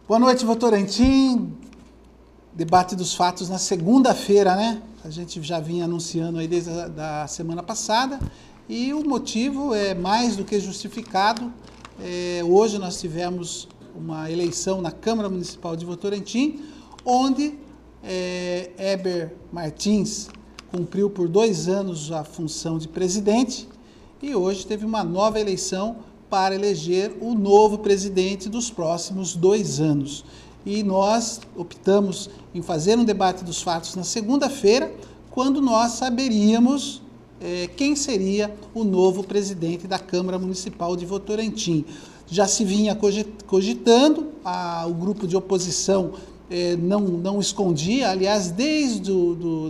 Boa noite, Votorantim. Debate dos fatos na segunda-feira, né? A gente já vinha anunciando aí desde a semana passada e o motivo é mais do que justificado. Hoje nós tivemos uma eleição na Câmara Municipal de Votorantim, onde Heber Martins cumpriu por 2 anos a função de presidente e hoje teve uma nova eleição para eleger o novo presidente dos próximos 2 anos. E nós optamos em fazer um debate dos fatos na segunda-feira, quando nós saberíamos quem seria o novo presidente da Câmara Municipal de Votorantim. Já se vinha cogitando, o grupo de oposição não escondia, aliás, desde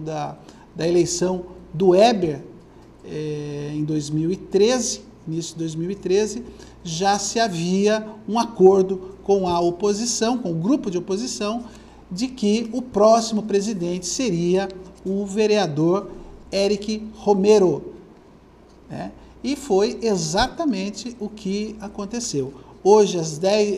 da eleição do Heber em 2013, início de 2013, já se havia um acordo com a oposição, com o grupo de oposição, de que o próximo presidente seria o vereador Éric Romero. E foi exatamente o que aconteceu. Hoje,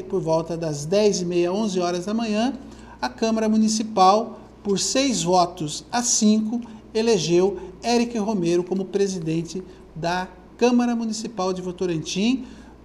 por volta das 10h30, 11 horas da manhã, a Câmara Municipal, por 6 votos a 5, elegeu Éric Romero como presidente da Câmara Municipal de Votorantim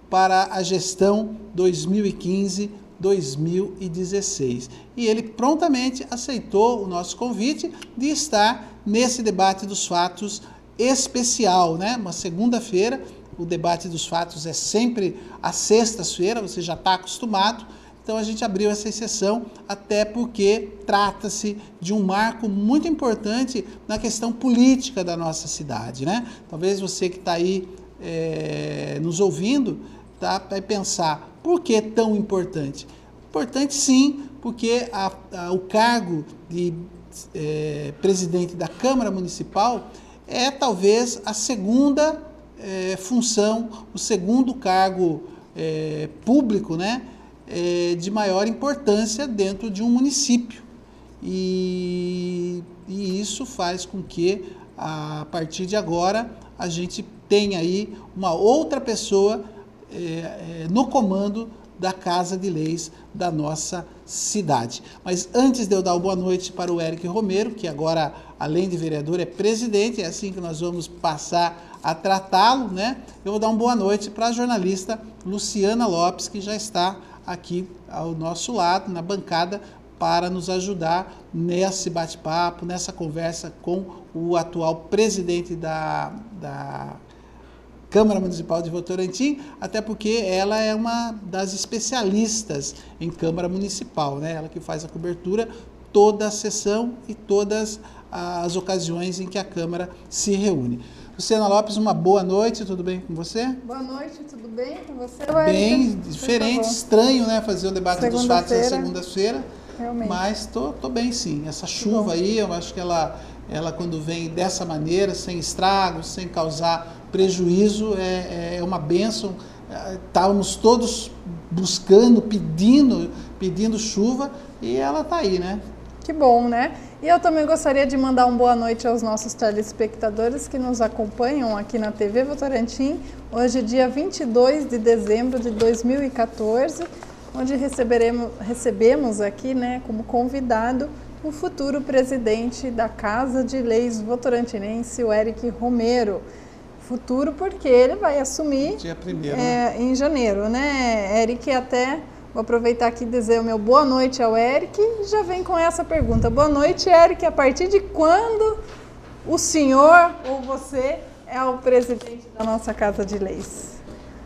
para a gestão 2015-2016. E ele prontamente aceitou o nosso convite de estar nesse debate dos fatos especial, né? Uma segunda-feira, o debate dos fatos é sempre às sextas-feiras, você já está acostumado. Então a gente abriu essa exceção, até porque trata-se de um marco muito importante na questão política da nossa cidade, né? Talvez você que está aí nos ouvindo vai pensar, por que tão importante? Importante sim, porque o cargo de presidente da Câmara Municipal é talvez a segunda função, o segundo cargo público, né? De maior importância dentro de um município. E isso faz com que, a partir de agora, a gente tenha aí uma outra pessoa no comando da Casa de Leis da nossa cidade. Mas antes de eu dar uma boa noite para o Éric Romero, que agora, além de vereador, é presidente, é assim que nós vamos passar a tratá-lo, né? Eu vou dar uma boa noite para a jornalista Luciana Lopes, que já está aqui ao nosso lado, na bancada, para nos ajudar nesse bate-papo, nessa conversa com o atual presidente da Câmara Municipal de Votorantim, até porque ela é uma das especialistas em Câmara Municipal, né? Ela que faz a cobertura toda a sessão e todas as ocasiões em que a Câmara se reúne. Luciana Lopes, uma boa noite, tudo bem com você? Boa noite, tudo bem com você? Bem, diferente, estranho, né, fazer o debate dos fatos na segunda-feira, mas tô bem sim. Essa chuva aí, eu acho que ela quando vem dessa maneira, sem estragos, sem causar prejuízo, é uma bênção. Estávamos todos buscando, pedindo chuva e ela está aí, né? Que bom, né? E eu também gostaria de mandar uma boa noite aos nossos telespectadores que nos acompanham aqui na TV Votorantim, hoje dia 22 de dezembro de 2014, onde recebemos aqui, né, como convidado, o futuro presidente da Casa de Leis Votorantinense, o Éric Romero. Futuro porque ele vai assumir dia 1º, né? Em janeiro, né, Éric? Até vou aproveitar aqui e dizer o meu boa noite ao Éric e já vem com essa pergunta. Boa noite, Éric. A partir de quando o senhor ou você é o presidente da nossa Casa de Leis?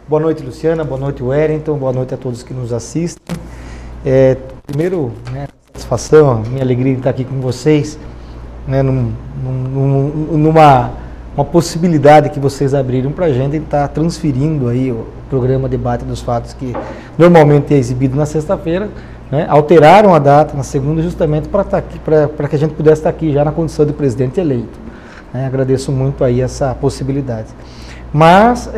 Boa noite, Luciana. Boa noite, Wellington. Boa noite a todos que nos assistem. Primeiro, né, satisfação, minha alegria de estar aqui com vocês, né, numa possibilidade que vocês abriram para a gente estar transferindo aí o programa Debate dos Fatos, que normalmente é exibido na sexta-feira, né, alteraram a data na segunda justamente para que a gente pudesse estar aqui já na condição de presidente eleito. Né, agradeço muito aí essa possibilidade. Mas,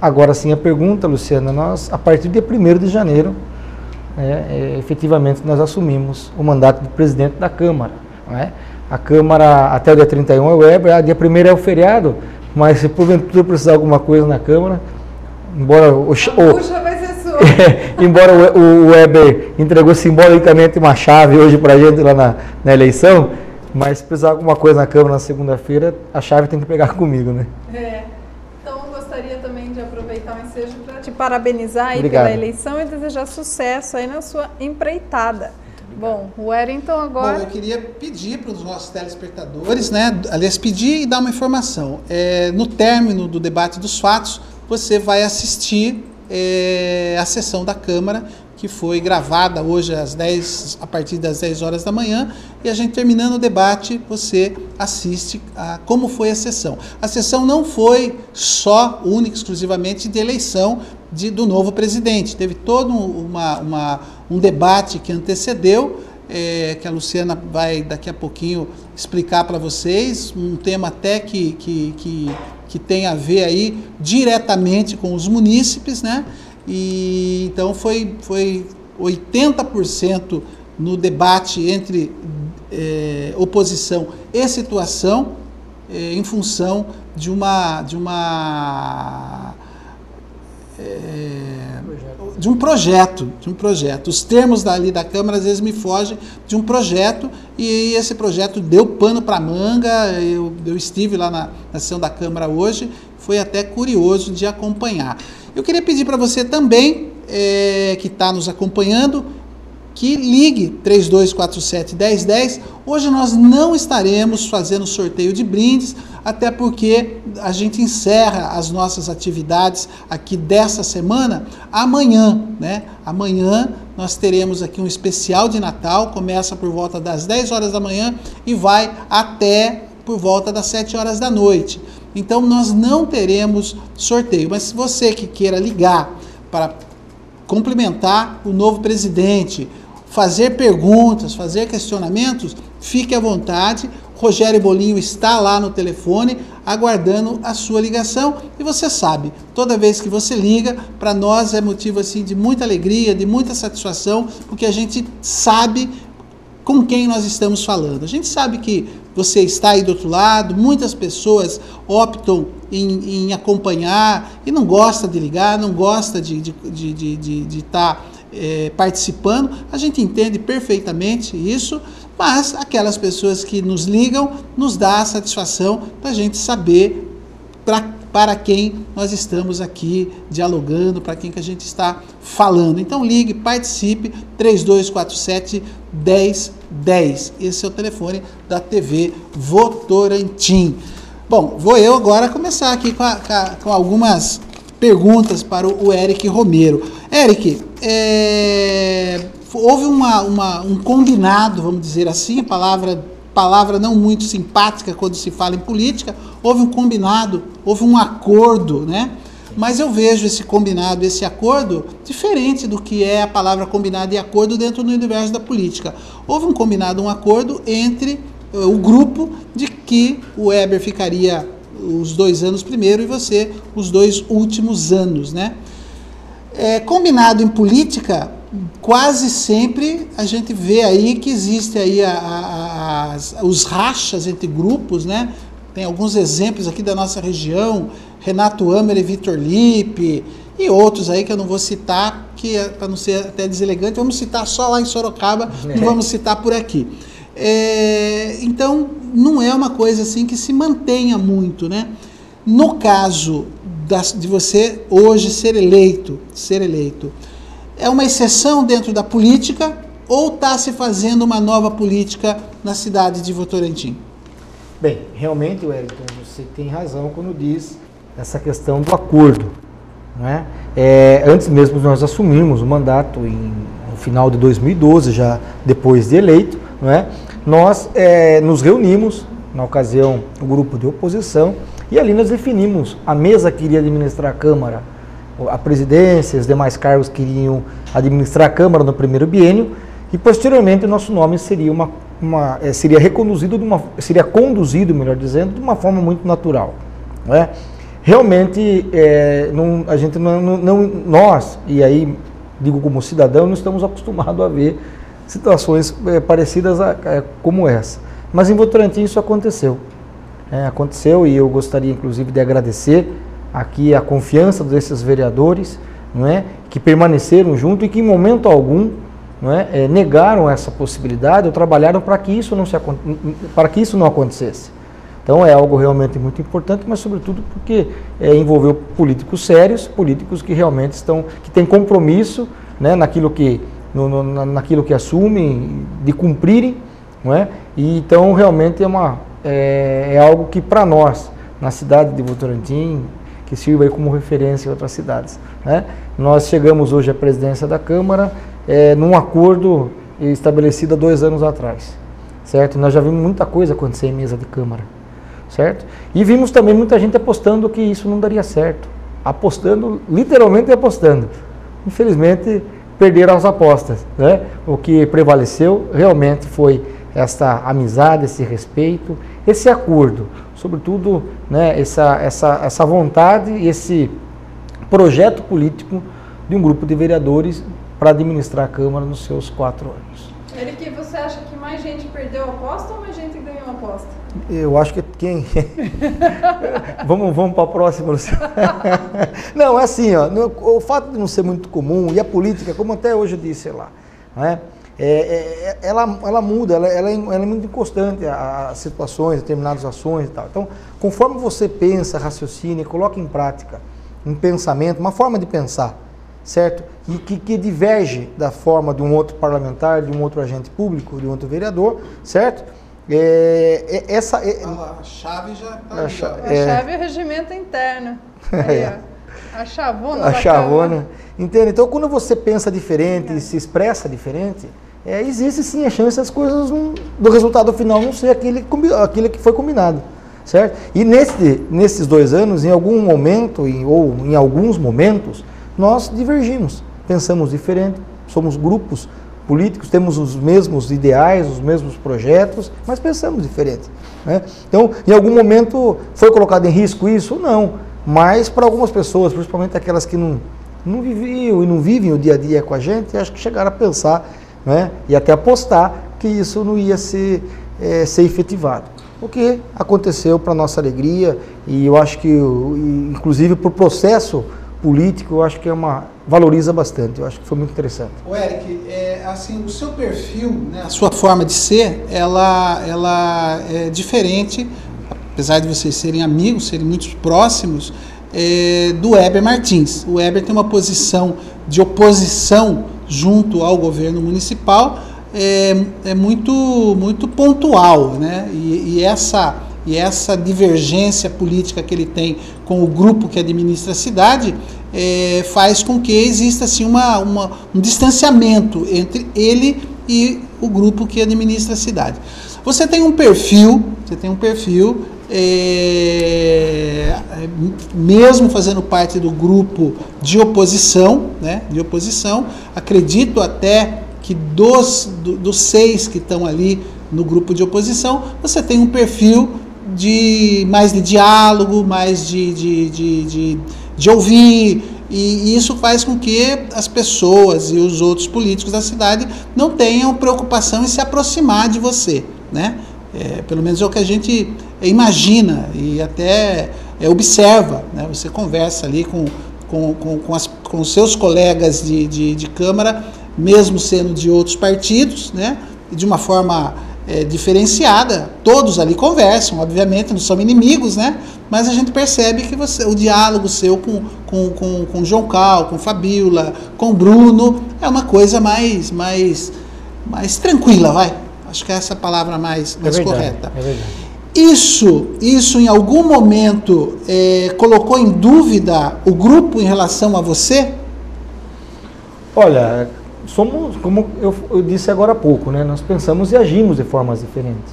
agora sim a pergunta, Luciana, nós, a partir de 1º de janeiro, efetivamente nós assumimos o mandato de presidente da Câmara, né? A Câmara, até o dia 31 é o Heber, dia 1º é o feriado, mas se porventura precisar alguma coisa na Câmara, embora a bucha vai ser sua. embora o Weber entregou simbolicamente uma chave hoje para a gente lá na eleição, mas se precisar de alguma coisa na Câmara na segunda-feira, a chave tem que pegar comigo, né? Então eu gostaria também de aproveitar o ensejo para te parabenizar aí Obrigado. pela eleição e desejar sucesso aí na sua empreitada. Bom, o Wellington agora... Bom, eu queria pedir para os nossos telespectadores, né? Aliás, pedir e dar uma informação. No término do debate dos fatos, você vai assistir a sessão da Câmara, que foi gravada hoje a partir das 10 horas da manhã, e a gente terminando o debate, você assiste como foi a sessão. A sessão não foi só, única, exclusivamente de eleição do novo presidente. Teve todo um debate que antecedeu, que a Luciana vai daqui a pouquinho explicar para vocês, um tema até que tem a ver aí diretamente com os munícipes, né? E então foi 80% no debate entre oposição e situação, em função de um projeto. Os termos dali da Câmara às vezes me fogem de um projeto, e esse projeto deu pano para manga. Eu estive lá na sessão da Câmara hoje, foi até curioso de acompanhar. Eu queria pedir para você também, que está nos acompanhando, que ligue 3247-1010. Hoje nós não estaremos fazendo sorteio de brindes, até porque a gente encerra as nossas atividades aqui dessa semana amanhã, né? Amanhã nós teremos aqui um especial de Natal, começa por volta das 10 horas da manhã e vai até por volta das 7 horas da noite. Então nós não teremos sorteio, mas se você que queira ligar para cumprimentar o novo presidente, fazer perguntas, fazer questionamentos, fique à vontade. Rogério Bolinho está lá no telefone aguardando a sua ligação, e você sabe, toda vez que você liga, para nós é motivo assim de muita alegria, de muita satisfação, porque a gente sabe com quem nós estamos falando. A gente sabe que você está aí do outro lado, muitas pessoas optam em acompanhar e não gosta de ligar, não gosta de estar participando. A gente entende perfeitamente isso, mas aquelas pessoas que nos ligam nos dá a satisfação da gente saber para quem nós estamos aqui dialogando, para quem que a gente está falando. Então ligue, participe, 3247-1010. Esse é o telefone da TV Votorantim. Bom, vou eu agora começar aqui com algumas perguntas para o Eric Romero. Eric, houve um combinado, vamos dizer assim, palavra não muito simpática quando se fala em política, houve um combinado, houve um acordo, né? Mas eu vejo esse combinado, esse acordo, diferente do que é a palavra combinado e acordo dentro do universo da política. Houve um combinado, um acordo entre o grupo de que o Weber ficaria os 2 anos primeiro e você os 2 últimos anos, né? Combinado em política, quase sempre a gente vê aí que existe aí os rachas entre grupos, né? Tem alguns exemplos aqui da nossa região, Renato Amer e Vitor Lippe, e outros aí que eu não vou citar, que para não ser até deselegante, vamos citar só lá em Sorocaba, não vamos citar por aqui. Então, não é uma coisa assim que se mantenha muito, né? No caso de você hoje ser eleito, é uma exceção dentro da política ou está se fazendo uma nova política na cidade de Votorantim? Bem, realmente, Wellington, você tem razão quando diz essa questão do acordo, né? Antes mesmo de nós assumirmos o mandato no final de 2012, já depois de eleito, não é? Nós nos reunimos, na ocasião, o grupo de oposição, e ali nós definimos a mesa que iria administrar a Câmara, a presidência, os demais cargos que iriam administrar a Câmara no primeiro biênio, e posteriormente o nosso nome seria seria conduzido, melhor dizendo, de uma forma muito natural, né? Realmente, a gente nós, e aí digo como cidadão, não estamos acostumados a ver situações parecidas como essa. Mas em Votorantim isso aconteceu. Aconteceu, e eu gostaria inclusive de agradecer aqui a confiança desses vereadores, não é, que permaneceram junto e que em momento algum, não é, negaram essa possibilidade ou trabalharam para que isso não acontecesse. Então é algo realmente muito importante, mas sobretudo porque envolveu políticos sérios, políticos que realmente que têm compromisso, né, naquilo que assumem, de cumprirem, não é? E então realmente é algo que para nós, na cidade de Votorantim, que sirva aí como referência em outras cidades, né? Nós chegamos hoje à presidência da Câmara num acordo estabelecido há 2 anos atrás, certo? Nós já vimos muita coisa acontecer em mesa de Câmara, certo? E vimos também muita gente apostando que isso não daria certo, apostando, literalmente apostando. Infelizmente, perderam as apostas, né? O que prevaleceu realmente foi esta amizade, esse respeito, esse acordo, sobretudo, né, essa vontade e esse projeto político de um grupo de vereadores para administrar a Câmara nos seus 4 anos. Eric, você acha que mais gente perdeu a aposta ou mais gente ganhou a aposta? Eu acho que quem... vamos para a próxima, Luciano. Não, é assim, ó, o fato de não ser muito comum, e a política, como até hoje eu disse lá, né, ela muda, ela é muito inconstante, as situações, determinadas ações e tal. Então, conforme você pensa, raciocina e coloca em prática um pensamento, uma forma de pensar, certo? E que diverge da forma de um outro parlamentar, de um outro agente público, de um outro vereador, certo? A chave já está A chave é o regimento interno. Aí, a chavona. A chavona. Entende? Então, quando você pensa diferente e se expressa diferente, existe sim a chance das coisas do resultado final não ser aquele que foi combinado, certo? E nesses 2 anos, em algum momento, ou em alguns momentos, nós divergimos, pensamos diferente, somos grupos políticos, temos os mesmos ideais, os mesmos projetos, mas pensamos diferente, né? Então, em algum momento, foi colocado em risco isso? Não, mas para algumas pessoas, principalmente aquelas que não viviam e não vivem o dia a dia com a gente, acho que chegaram a pensar, né, e até apostar que isso não ia ser efetivado. O que aconteceu para nossa alegria, e eu acho que, inclusive, para o processo político, eu acho que valoriza bastante, eu acho que foi muito interessante. O Eric, assim, o seu perfil, né, a sua forma de ser, ela é diferente, apesar de vocês serem amigos, serem muito próximos, do Weber Martins. O Weber tem uma posição de oposição junto ao governo municipal, muito pontual, né? E essa divergência política que ele tem com o grupo que administra a cidade faz com que exista assim, um distanciamento entre ele e o grupo que administra a cidade. Você tem um perfil, mesmo fazendo parte do grupo de oposição, né? Acredito até que dos 6 que estão ali no grupo de oposição, você tem um perfil mais de diálogo, mais de ouvir, e isso faz com que as pessoas e os outros políticos da cidade não tenham preocupação em se aproximar de você, né? Pelo menos é o que a gente imagina e até observa, né? Você conversa ali com os seus colegas de Câmara, mesmo sendo de outros partidos, né? E de uma forma diferenciada, todos ali conversam, obviamente, não são inimigos, né? Mas a gente percebe que o diálogo seu com o João Cal, com Fabíola, com o Bruno, é uma coisa mais tranquila, vai. Acho que é essa a palavra mais verdade, correta. É verdade. Isso em algum momento colocou em dúvida o grupo em relação a você? Olha, como eu disse agora há pouco, né? Nós pensamos e agimos de formas diferentes,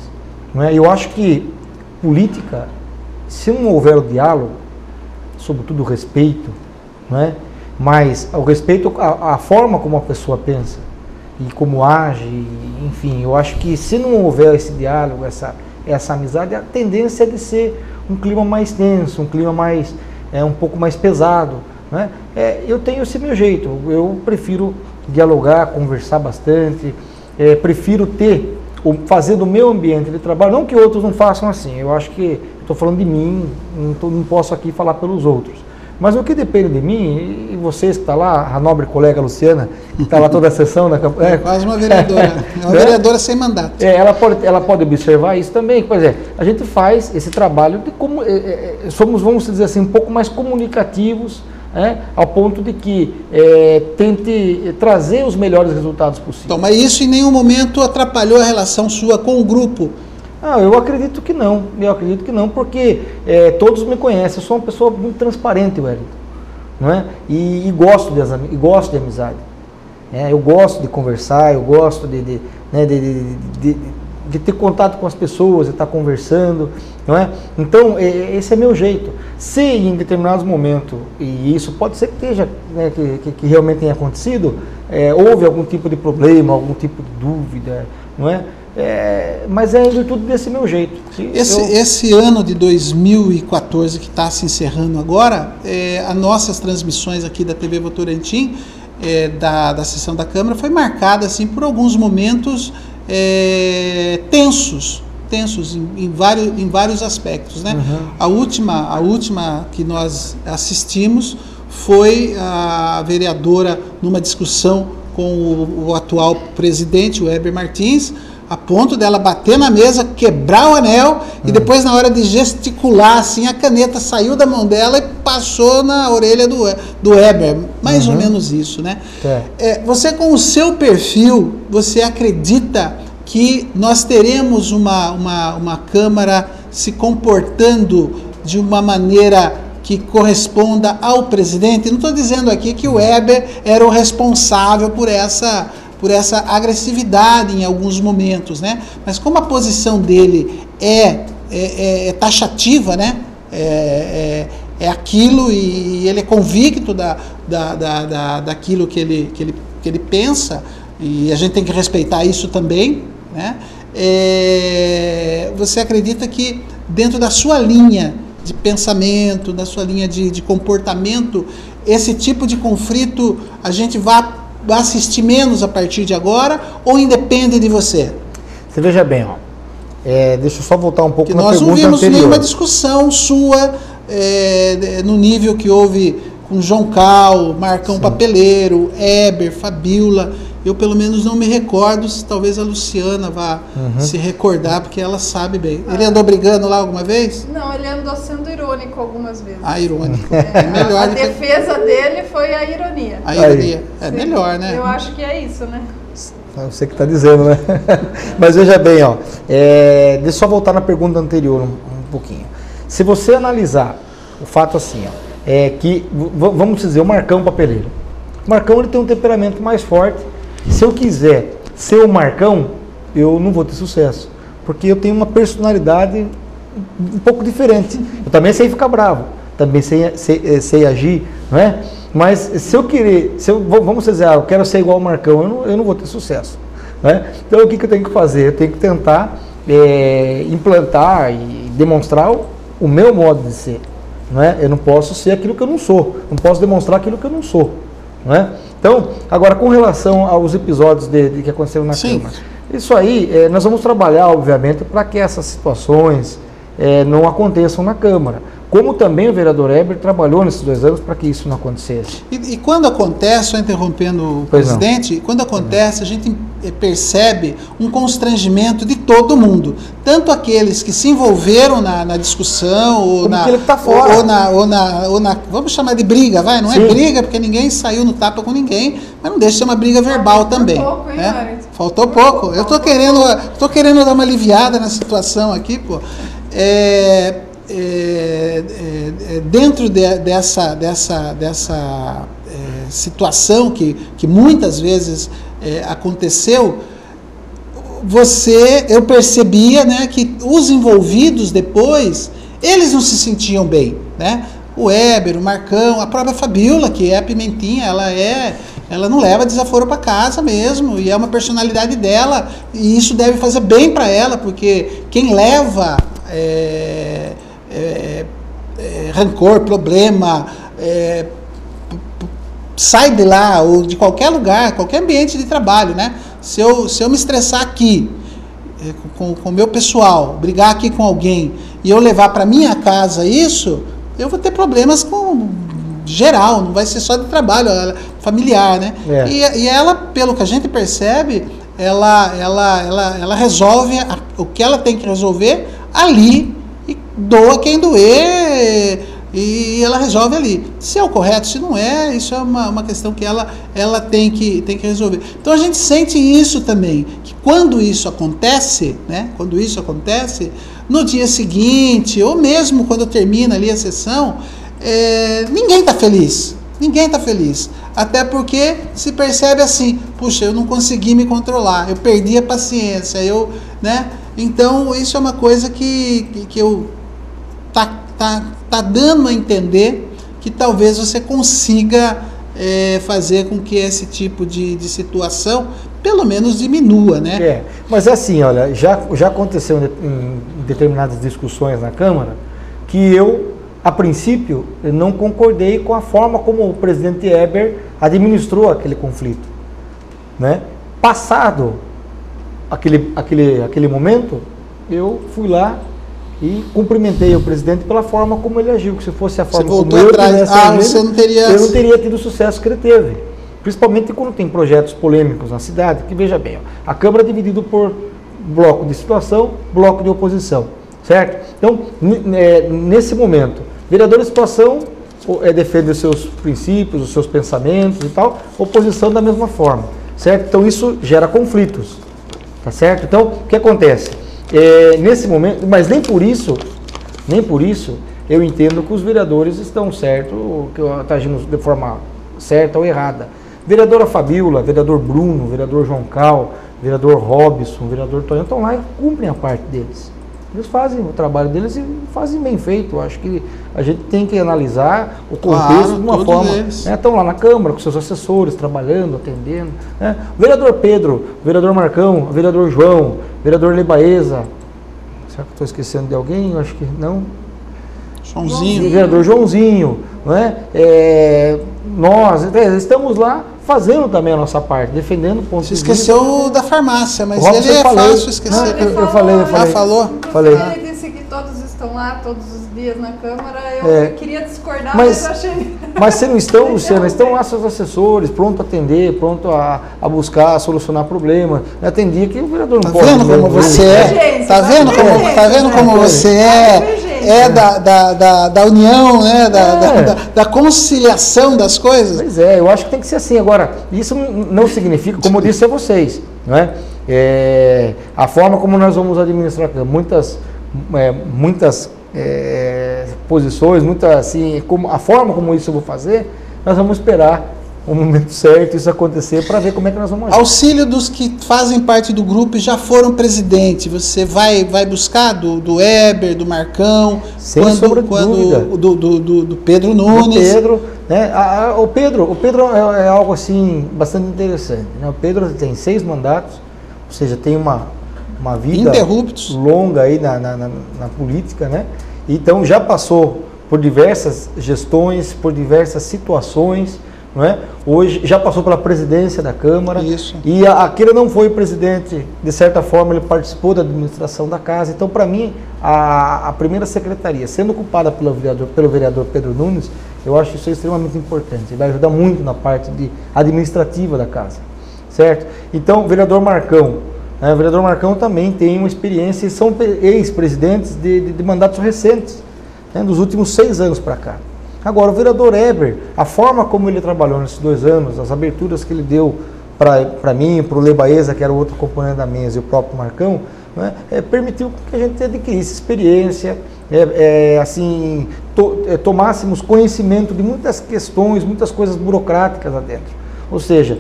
não é? Eu acho que política, se não houver o diálogo, sobretudo o respeito, não é? Mas o respeito à forma como a pessoa pensa e como age, enfim, eu acho que se não houver esse diálogo, essa amizade, a tendência é de ser um clima mais tenso, um clima um pouco mais pesado, né? Eu tenho esse meu jeito, eu prefiro dialogar, conversar bastante, prefiro fazer do meu ambiente de trabalho, não que outros não façam assim, eu acho que, estou falando de mim, não posso aqui falar pelos outros, Mas o que depende de mim, e vocês que estão lá, a nobre colega Luciana, que está lá toda a sessão da campanha. É quase uma vereadora. É uma vereadora sem mandato. Ela pode observar isso também. Pois é, a gente faz esse trabalho de como. Somos, vamos dizer assim, um pouco mais comunicativos, ao ponto de que tente trazer os melhores resultados possíveis. Então, mas isso em nenhum momento atrapalhou a relação sua com o grupo? Eu acredito que não, porque todos me conhecem, eu sou uma pessoa muito transparente, Wellington, não é? E gosto de amizade. Eu gosto de conversar, eu gosto de ter contato com as pessoas, de estar conversando, não é? Então, esse é meu jeito. Se em determinados momentos, e isso pode ser que esteja, né, que realmente tenha acontecido, houve algum tipo de problema, algum tipo de dúvida, não é? Mas é em virtude desse meu jeito. Esse ano de 2014 que está se encerrando agora, as nossas transmissões aqui da TV Votorantim, da sessão da Câmara, foi marcada assim, por alguns momentos tensos em vários aspectos, né? Uhum. A última que nós assistimos foi a vereadora numa discussão com o atual presidente, o Heber Martins, a ponto dela bater na mesa, quebrar o anel e depois, na hora de gesticular, assim, a caneta saiu da mão dela e passou na orelha do Heber. Mais ou menos isso, né? Você, com o seu perfil, você acredita que nós teremos uma Câmara se comportando de uma maneira que corresponda ao presidente? Não estou dizendo aqui que o Heber era o responsável por essa agressividade em alguns momentos, né? Mas como a posição dele é taxativa, né? É aquilo, e ele é convicto daquilo que ele pensa, e a gente tem que respeitar isso também, né? Você acredita que dentro da sua linha de pensamento, da sua linha de comportamento, esse tipo de conflito a gente vai assistir menos a partir de agora, ou independe de você? Você veja bem, deixa eu só voltar um pouco na pergunta anterior. Nós não vimos nenhuma discussão sua no nível que houve com João Cal, Marcão Papeleiro, Heber, Fabiola. Eu, pelo menos, não me recordo, se talvez a Luciana vá se recordar, porque ela sabe bem. Ele andou brigando lá alguma vez? Não, ele andou sendo irônico algumas vezes. Irônico. Melhor a defesa dele foi a ironia. A ironia. Melhor, né? Eu acho que é isso, né? Você que está dizendo, né? Mas veja bem, deixa eu só voltar na pergunta anterior um pouquinho. Se você analisar o fato assim, que, vamos dizer, o Marcão Papeleiro. O Marcão, ele tem um temperamento mais forte. Se eu quiser ser o Marcão, eu não vou ter sucesso, porque eu tenho uma personalidade um pouco diferente. Eu também sei ficar bravo, também sei agir, não é? Mas se eu querer, vamos dizer, eu quero ser igual ao Marcão, eu não vou ter sucesso, não é? Então, o que eu tenho que fazer? Eu tenho que tentar implantar e demonstrar o meu modo de ser, não é? Eu não posso ser aquilo que eu não sou, não posso demonstrar aquilo que eu não sou, não é? Então, agora, com relação aos episódios que aconteceram na Câmara, isso aí, nós vamos trabalhar, obviamente, para que essas situações não aconteçam na Câmara. Como também o vereador Heber trabalhou nesses 2 anos para que isso não acontecesse. E quando acontece, só interrompendo o presidente, quando acontece, a gente percebe um constrangimento de todo mundo. Tanto aqueles que se envolveram na discussão, ou aquele que tá fora. ou na vamos chamar de briga, vai? Não é briga, porque ninguém saiu no tapa com ninguém, mas não deixa de ser uma briga verbal também. Pouco, hein, Faltou pouco. Eu tô querendo dar uma aliviada na situação aqui, pô. Dentro dessa situação que muitas vezes aconteceu, eu percebia, né, que os envolvidos depois, eles não se sentiam bem, né? O Heber, o Marcão, a própria Fabiola, que é a Pimentinha, ela não leva desaforo para casa mesmo, e é uma personalidade dela, e isso deve fazer bem para ela, porque quem leva rancor, problema, sai de lá, ou de qualquer lugar, qualquer ambiente de trabalho, né? Se eu me estressar aqui com o meu pessoal, brigar aqui com alguém, e eu levar para minha casa isso, eu vou ter problemas com geral, não vai ser só de trabalho, familiar, né? É. E ela, pelo que a gente percebe, ela resolve o que ela tem que resolver ali, e doa quem doer, e ela resolve ali. Se é o correto, se não é, isso é uma questão que ela tem que resolver. Então a gente sente isso também, que quando isso acontece, né? Quando isso acontece, no dia seguinte, ou mesmo quando termina ali a sessão, ninguém está feliz. Ninguém está feliz. Até porque se percebe assim, puxa, eu não consegui me controlar, eu perdi a paciência, né? Então isso é uma coisa que eu tá dando a entender que talvez você consiga fazer com que esse tipo de situação pelo menos diminua, né? Mas assim, olha, já aconteceu em determinadas discussões na Câmara que eu, a princípio, não concordei com a forma como o presidente Eber administrou aquele conflito, né? Passado aquele momento, eu fui lá e cumprimentei o presidente pela forma como ele agiu, que se fosse a forma como eu tivesse agido, eu não teria tido o sucesso que ele teve. Principalmente quando tem projetos polêmicos na cidade, que veja bem, a Câmara é dividida por bloco de situação, bloco de oposição, certo? Então, nesse momento, vereador de situação defende os seus princípios, os seus pensamentos e tal, oposição da mesma forma, certo? Então isso gera conflitos, tá certo? Então, o que acontece? Nesse momento, mas nem por isso eu entendo que os vereadores estão certos, que estão agindo de forma certa ou errada. Vereadora Fabíola, vereador Bruno, vereador João Cal, vereador Robson, vereador Tonhão, estão lá e cumprem a parte deles. Eles fazem o trabalho deles e fazem bem feito. Eu acho que a gente tem que analisar o contexto de uma forma. Estão lá na Câmara com seus assessores, trabalhando, atendendo. Né? O vereador Pedro, o vereador Marcão, o vereador João, o vereador Lebaeza. Será que estou esquecendo de alguém? Eu acho que não. Joãozinho. O vereador Joãozinho. Não é? Nós estamos lá fazendo também a nossa parte, defendendo o ponto de vista. Você esqueceu da farmácia, mas Robson, ele fácil esquecer. Eu falei. Falou? Falei. Ele disse que todos estão lá, todos os dias na Câmara. Eu queria discordar, mas achei... Mas se não estão, Luciana, estão lá seus assessores, pronto a atender, pronto a buscar, a solucionar problemas. Atendi que o vereador não pode... Tá vendo como você é? Tá vendo como você é? Da união, né? Da conciliação das coisas. Pois é, eu acho que tem que ser assim. Agora, isso não significa, como eu disse a vocês, não é? A forma como nós vamos administrar muitas posições, assim, a forma como isso eu vou fazer, nós vamos esperar o momento certo isso acontecer para ver como é que nós vamos agir. Auxílio dos que fazem parte do grupo e já foram presidente, você vai buscar do Eber, do Marcão, sem sombra de dúvida. Do Pedro Nunes. Do Pedro, né? O Pedro é algo assim bastante interessante, né? O Pedro tem 6 mandatos, ou seja, tem uma vida longa aí na política, né? Então já passou por diversas gestões, por diversas situações, não é? Hoje já passou pela presidência da Câmara. Isso. E aquele não foi presidente, de certa forma ele participou da administração da casa. Então, para mim, a primeira secretaria, sendo ocupada pelo vereador Pedro Nunes, eu acho isso extremamente importante. Ele vai ajudar muito na parte administrativa da casa, certo? Então, vereador Marcão. O vereador Marcão também tem uma experiência e são ex-presidentes de mandatos recentes, né, dos últimos 6 anos para cá. Agora, o vereador Eber, a forma como ele trabalhou nesses 2 anos, as aberturas que ele deu para mim, para o Lebaeza, que era o outro componente da mesa, e o próprio Marcão, né, permitiu que a gente adquirisse experiência, tomássemos conhecimento de muitas questões, muitas coisas burocráticas lá dentro. Ou seja,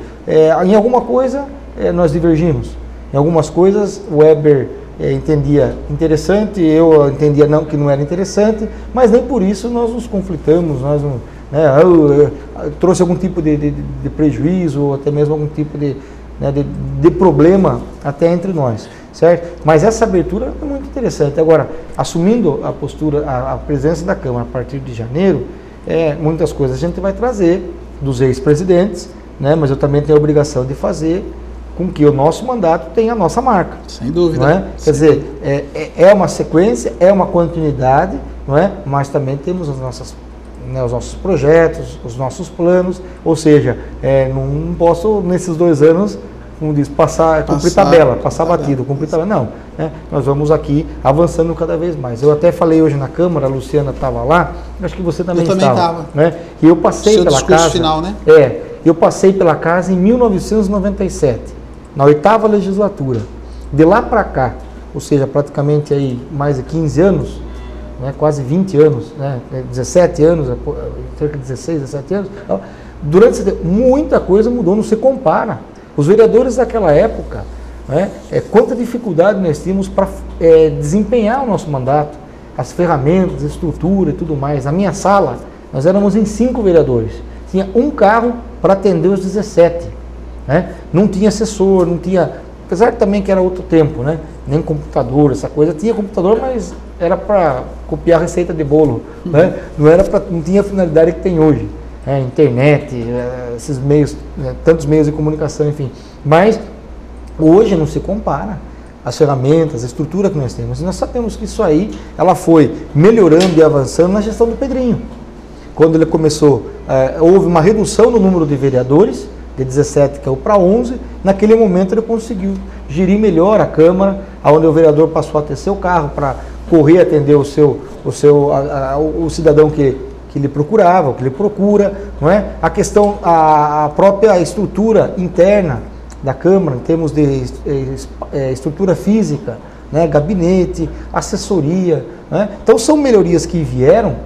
em alguma coisa nós divergimos. Em algumas coisas o Eber entendia interessante, eu entendia que não era interessante, mas nem por isso nós nos conflitamos, trouxe algum tipo de prejuízo, ou até mesmo algum tipo de problema até entre nós, certo? Mas essa abertura é muito interessante. Agora, assumindo a postura, a presença da Câmara a partir de janeiro, muitas coisas a gente vai trazer dos ex-presidentes, né? Mas eu também tenho a obrigação de fazer com que o nosso mandato tenha a nossa marca. Sem dúvida. Não é? Quer dizer, é uma sequência, é uma continuidade, não é? Mas também temos as né, os nossos projetos, os nossos planos, ou seja, não posso nesses 2 anos, como diz, cumprir tabela, passar batido, cumprir tabela, não, né, nós vamos aqui avançando cada vez mais. Eu até falei hoje na Câmara, a Luciana estava lá, acho que você também estava, né, e eu passei pela casa, final, né? Eu passei pela casa em 1997, na 8ª legislatura, de lá para cá, ou seja, praticamente aí mais de 15 anos, né, quase 20 anos, né, 17 anos, cerca de 16, 17 anos, durante esse tempo, muita coisa mudou, não se compara. Os vereadores daquela época, né, quanta dificuldade nós tínhamos para desempenhar o nosso mandato, as ferramentas, a estrutura e tudo mais. Na minha sala, nós éramos em 5 vereadores, tinha um carro para atender os 17, né, não tinha assessor, não tinha, apesar que também que era outro tempo, né, nem computador, essa coisa, tinha computador, mas era para copiar receita de bolo, né, não tinha a finalidade que tem hoje. Internet, esses meios, tantos meios de comunicação, enfim. Mas hoje não se compara as ferramentas, a estrutura que nós temos. E nós sabemos que isso aí, ela foi melhorando e avançando na gestão do Pedrinho. Quando ele começou, houve uma redução no número de vereadores, de 17 caiu para 11, naquele momento ele conseguiu gerir melhor a Câmara, onde o vereador passou a ter seu carro para correr atender o cidadão que ele procurava, o que ele procura, não é? A questão, a própria estrutura interna da Câmara, em termos de estrutura física, né? Gabinete, assessoria, né? Então são melhorias que vieram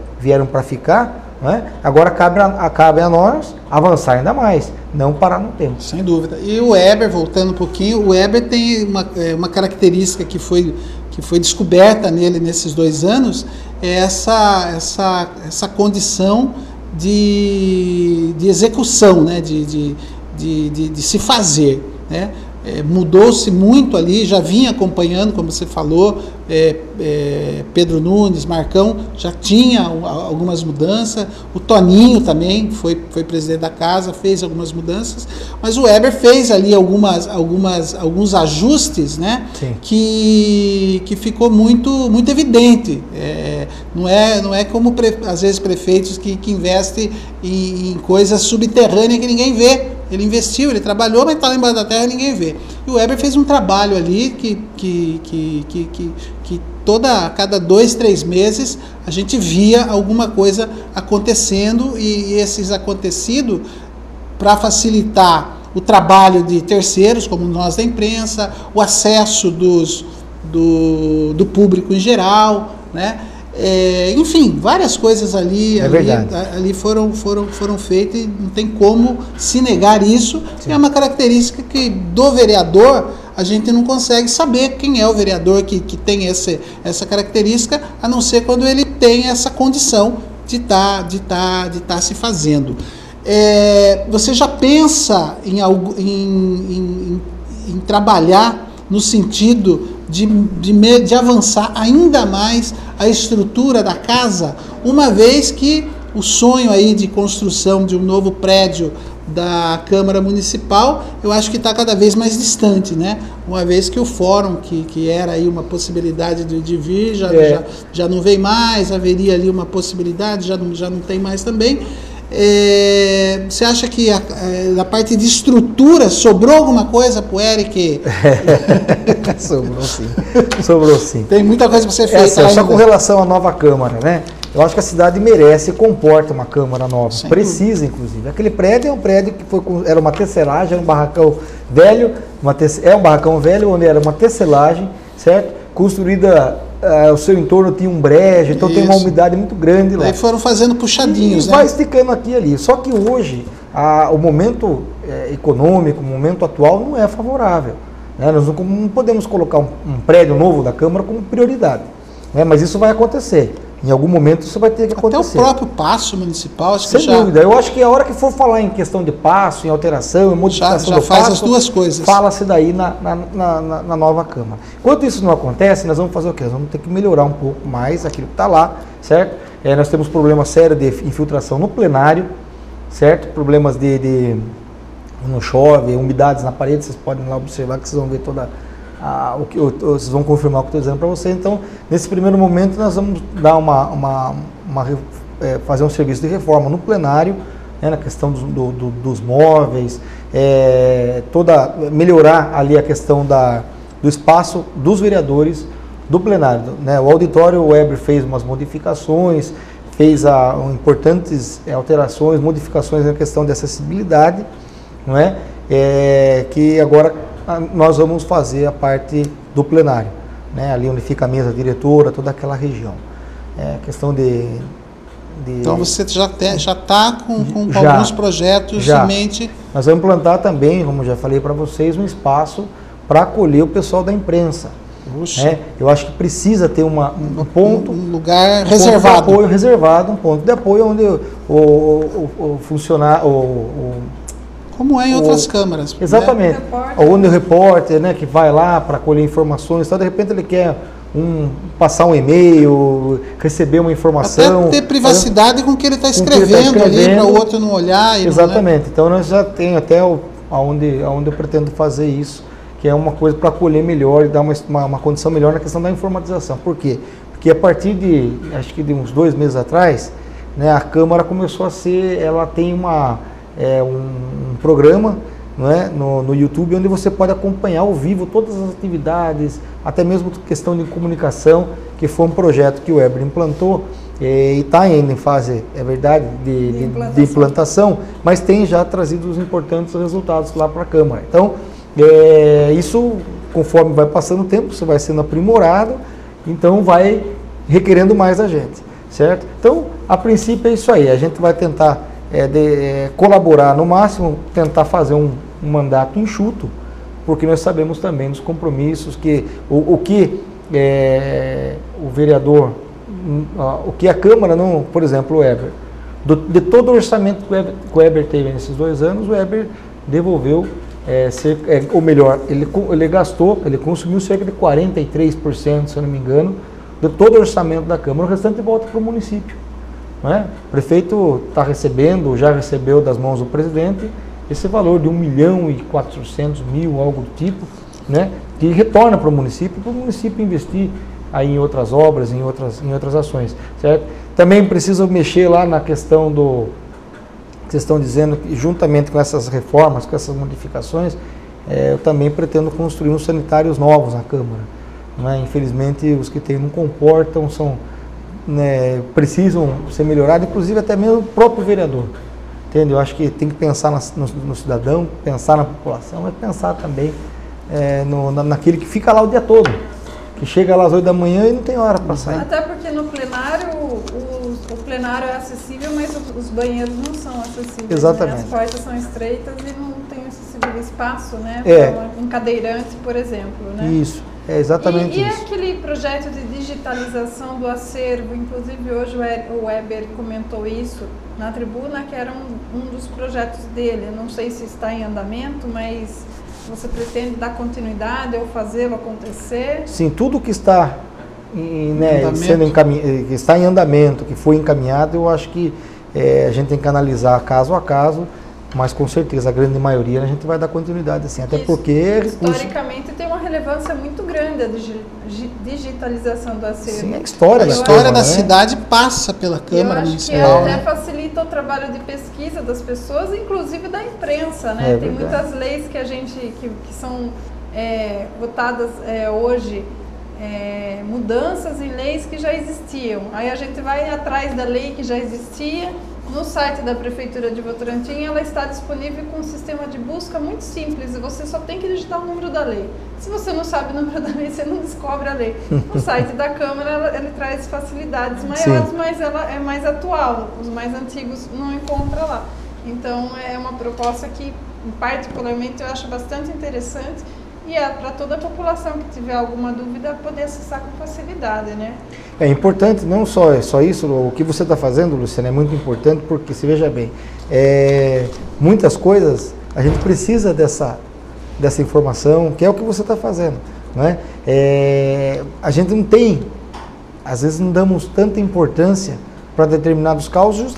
para ficar, né? Agora cabe a nós avançar ainda mais, não parar no tempo. Sem dúvida. E o Weber, voltando um pouquinho, o Weber tem uma característica que foi descoberta nele nesses 2 anos, é essa condição de execução, né? de se fazer, né? Mudou-se muito ali, já vinha acompanhando, como você falou, Pedro Nunes, Marcão, já tinha algumas mudanças, o Toninho também foi presidente da casa, fez algumas mudanças, mas o Weber fez ali alguns ajustes, né? Que ficou muito evidente. Não é como às vezes prefeitos que investem em coisas subterrâneas que ninguém vê. Ele investiu, ele trabalhou, mas está lá embaixo da terra e ninguém vê. E o Weber fez um trabalho ali que cada 2, 3 meses a gente via alguma coisa acontecendo, e esses acontecidos, para facilitar o trabalho de terceiros, como nós da imprensa, o acesso do público em geral, né? Enfim, várias coisas ali foram feitas, e não tem como se negar isso. Sim. É uma característica que do vereador a gente não consegue saber quem é o vereador que tem essa característica, a não ser quando ele tem essa condição de estar se fazendo. Você já pensa em trabalhar no sentido de avançar ainda mais a estrutura da casa, uma vez que o sonho aí de construção de um novo prédio da Câmara Municipal, eu acho que está cada vez mais distante, né? Uma vez que o fórum, que era aí uma possibilidade de vir, já não vem mais, haveria ali uma possibilidade, já não tem mais também. Você acha que da parte de estrutura sobrou alguma coisa para o Eric? Sobrou sim. Tem muita coisa para ser feita. Só com relação à nova Câmara, né? Eu acho que a cidade merece e comporta uma Câmara nova. Sem precisa, dúvida. Inclusive. Aquele prédio é um prédio que era uma tecelagem, era um barracão velho, é um barracão velho onde era uma tecelagem, certo? Construída, o seu entorno tinha um brejo, então tem uma umidade muito grande lá. Aí foram fazendo puxadinhos, né? Vai esticando aqui e ali. Só que hoje, o momento econômico, o momento atual não é favorável, né? Nós não podemos colocar um prédio novo da Câmara como prioridade, né? Mas isso vai acontecer. Em algum momento isso vai ter que acontecer. Até o próprio passo municipal, acho que sem dúvida. Eu acho que a hora que for falar em questão de passo, em alteração, em modificação já faz as duas coisas. Fala-se daí na nova Câmara. Enquanto isso não acontece, nós vamos fazer o quê? Nós vamos ter que melhorar um pouco mais aquilo que está lá, certo? Nós temos problema sério de infiltração no plenário, certo? Problemas não chove, umidades na parede, vocês podem lá observar que vocês vão ver toda... vocês vão confirmar o que eu estou dizendo para vocês. Então, nesse primeiro momento, nós vamos dar uma fazer um serviço de reforma no plenário, né, na questão dos móveis, melhorar ali a questão do espaço dos vereadores do plenário, né? O auditório, o Weber fez umas modificações, fez importantes alterações, modificações na questão de acessibilidade, não é? Que agora nós vamos fazer a parte do plenário, né? Ali onde fica a mesa diretora, toda aquela região. Questão de... Então você já está com alguns projetos em mente? Nós vamos implantar também, como já falei para vocês, um espaço para acolher o pessoal da imprensa. Eu acho que precisa ter um ponto, um lugar reservado, ponto de apoio reservado, um ponto de apoio onde o funcionário, como é em outras câmaras. Exatamente. Né? Onde o repórter, né, que vai lá para colher informações, então de repente ele quer passar um e-mail, receber uma informação. Até ter privacidade com o que ele está escrevendo ali, para o outro não olhar. Exatamente. Então nós já temos até onde eu pretendo fazer isso, que é uma coisa para acolher melhor e dar uma condição melhor na questão da informatização. Por quê? Porque a partir acho que de uns 2 meses atrás, né, a Câmara começou a ela tem um programa, não é, no YouTube, onde você pode acompanhar ao vivo todas as atividades, até mesmo questão de comunicação, que foi um projeto que o Weber implantou, e está ainda em fase, é verdade, de implantação, mas tem já trazido os importantes resultados lá para a Câmara. Então, isso, conforme vai passando o tempo, você vai sendo aprimorado, então vai requerendo mais da gente, certo? Então, a princípio é isso aí, a gente vai tentar colaborar no máximo, tentar fazer um mandato enxuto, porque nós sabemos também dos compromissos que o que o vereador, o que a Câmara não, por exemplo, o Weber, de todo o orçamento que o Weber teve nesses 2 anos, o Weber devolveu, ou melhor, ele gastou, ele consumiu cerca de 43%, se eu não me engano, de todo o orçamento da Câmara, o restante volta para o município. Não é? O prefeito está recebendo, já recebeu das mãos do presidente, esse valor de 1.400.000, algo do tipo, né, que retorna para o município investir aí em outras obras, em outras ações, certo? Também precisa mexer lá na questão vocês estão dizendo que juntamente com essas reformas, com essas modificações, eu também pretendo construir uns sanitários novos na Câmara, né? Infelizmente os que tem não comportam, né, precisam ser melhorados, inclusive até mesmo o próprio vereador. Entende? Eu acho que tem que pensar no cidadão, pensar na população, mas pensar também naquele que fica lá o dia todo, que chega lá às 8 da manhã e não tem hora para sair. Até porque no plenário, o plenário é acessível, mas os banheiros não são acessíveis. Exatamente. Né? As portas são estreitas e não tem acessível espaço, né? É. Para um cadeirante, por exemplo. Né? Isso, é exatamente isso. E aquele projeto de digitalização do acervo, inclusive hoje o Weber comentou isso na tribuna, que era um dos projetos dele. Eu não sei se está em andamento, mas você pretende dar continuidade ou fazê-lo acontecer? Sim, tudo que está que está em andamento, que foi encaminhado, eu acho que a gente tem que analisar caso a caso, mas com certeza a grande maioria a gente vai dar continuidade, assim, até porque historicamente tem uma relevância muito grande a digitalização do acervo. Sim, a história da cidade passa pela Câmara Municipal. Que até facilita o trabalho de pesquisa das pessoas, inclusive da imprensa, né? Tem muitas leis que que são votadas hoje, mudanças em leis que já existiam. Aí a gente vai atrás da lei que já existia. No site da Prefeitura de Votorantim, ela está disponível com um sistema de busca muito simples. Você só tem que digitar o número da lei. Se você não sabe o número da lei, você não descobre a lei. No site da Câmara, ele traz facilidades maiores, mas ela é mais atual. Os mais antigos não encontram lá. Então, é uma proposta que, particularmente, eu acho bastante interessante. E para toda a população que tiver alguma dúvida, poder acessar com facilidade, né? É importante, não só isso, o que você está fazendo, Luciana, é muito importante, porque, se veja bem, muitas coisas, a gente precisa dessa informação, que é o que você está fazendo, não é? A gente não tem, às vezes não damos tanta importância para determinados casos,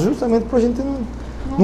justamente para a gente não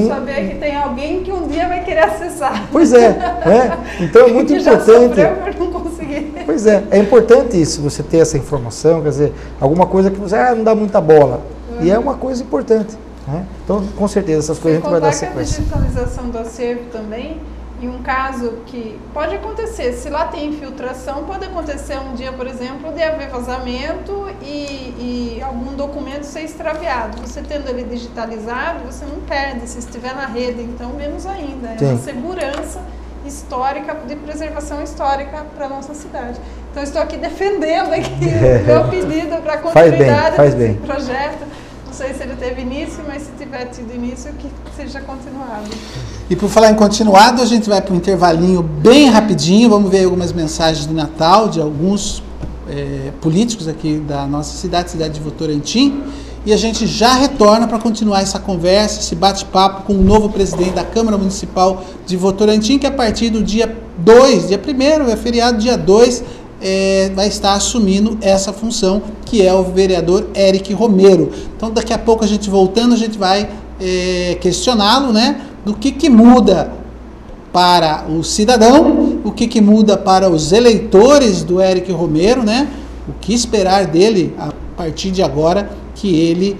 saber que tem alguém que um dia vai querer acessar. Pois então é muito que importante. Já sofreu por não conseguir. Pois é importante isso, você ter essa informação, quer dizer, alguma coisa que você não dá muita bola. E é uma coisa importante, né? Então, com certeza, essas coisas a gente vai dar sequência. A digitalização do acervo também, em um caso que pode acontecer, se lá tem infiltração, pode acontecer um dia, por exemplo, de haver vazamento e algum documento ser extraviado. Você tendo ele digitalizado, você não perde, se estiver na rede, então menos ainda. É uma segurança histórica, de preservação histórica para a nossa cidade. Então, estou aqui defendendo aqui o meu pedido para a continuidade desse projeto. Não sei se ele teve início, mas se tiver tido início, que seja continuado. E por falar em continuado, a gente vai para um intervalinho bem rapidinho. Vamos ver algumas mensagens de Natal de alguns políticos aqui da nossa cidade de Votorantim. E a gente já retorna para continuar essa conversa, esse bate-papo com o novo presidente da Câmara Municipal de Votorantim, que a partir do dia 2, dia 1º, é feriado, dia 2, vai estar assumindo essa função, que é o vereador Éric Romero. Então, daqui a pouco, a gente voltando, a gente vai questioná-lo, né, do que muda para o cidadão, o que muda para os eleitores do Éric Romero, né, o que esperar dele a partir de agora, que ele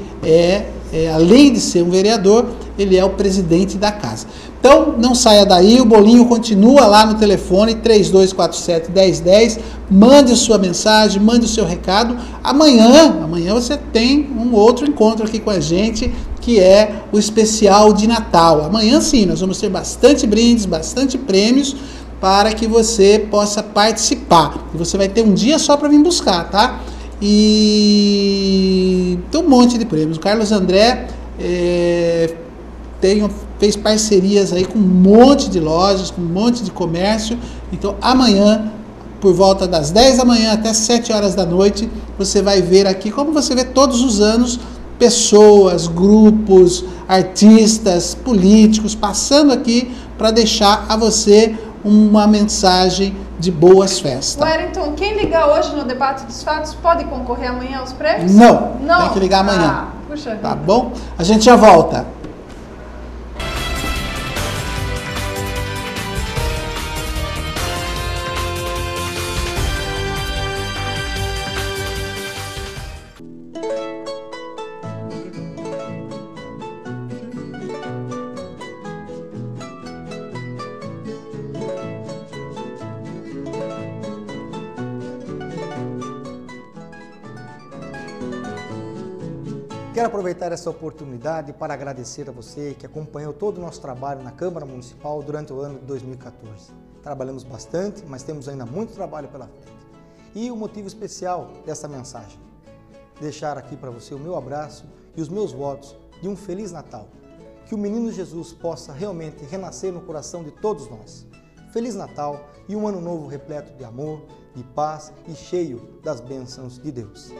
além de ser um vereador, ele é o presidente da casa. Então, não saia daí, o bolinho continua lá no telefone 3247-1010, mande sua mensagem, mande o seu recado. Amanhã você tem um outro encontro aqui com a gente, que é o especial de Natal. Amanhã sim, nós vamos ter bastante brindes, bastante prêmios, para que você possa participar. E você vai ter um dia só para vir buscar, tá? E tem um monte de prêmios. O Carlos André fez parcerias aí com um monte de lojas, com um monte de comércio. Então amanhã, por volta das 10 da manhã até 7 horas da noite, você vai ver aqui, como você vê todos os anos, pessoas, grupos, artistas, políticos passando aqui para deixar a você uma mensagem de boas festas. Wellington, quem ligar hoje no debate dos fatos pode concorrer amanhã aos prêmios? Não, tem que ligar amanhã. Puxa vida. Tá bom? A gente já volta. Quero aproveitar essa oportunidade para agradecer a você que acompanhou todo o nosso trabalho na Câmara Municipal durante o ano de 2014. Trabalhamos bastante, mas temos ainda muito trabalho pela frente. E o motivo especial dessa mensagem: deixar aqui para você o meu abraço e os meus votos de um Feliz Natal. Que o Menino Jesus possa realmente renascer no coração de todos nós. Feliz Natal e um ano novo repleto de amor, de paz e cheio das bênçãos de Deus.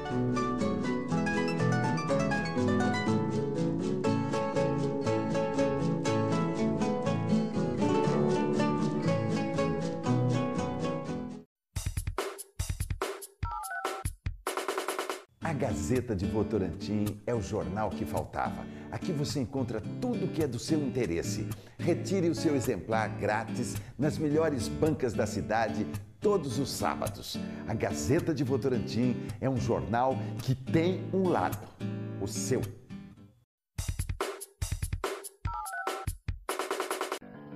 A Gazeta de Votorantim é o jornal que faltava. Aqui você encontra tudo que é do seu interesse. Retire o seu exemplar grátis nas melhores bancas da cidade todos os sábados. A Gazeta de Votorantim é um jornal que tem um lado, o seu.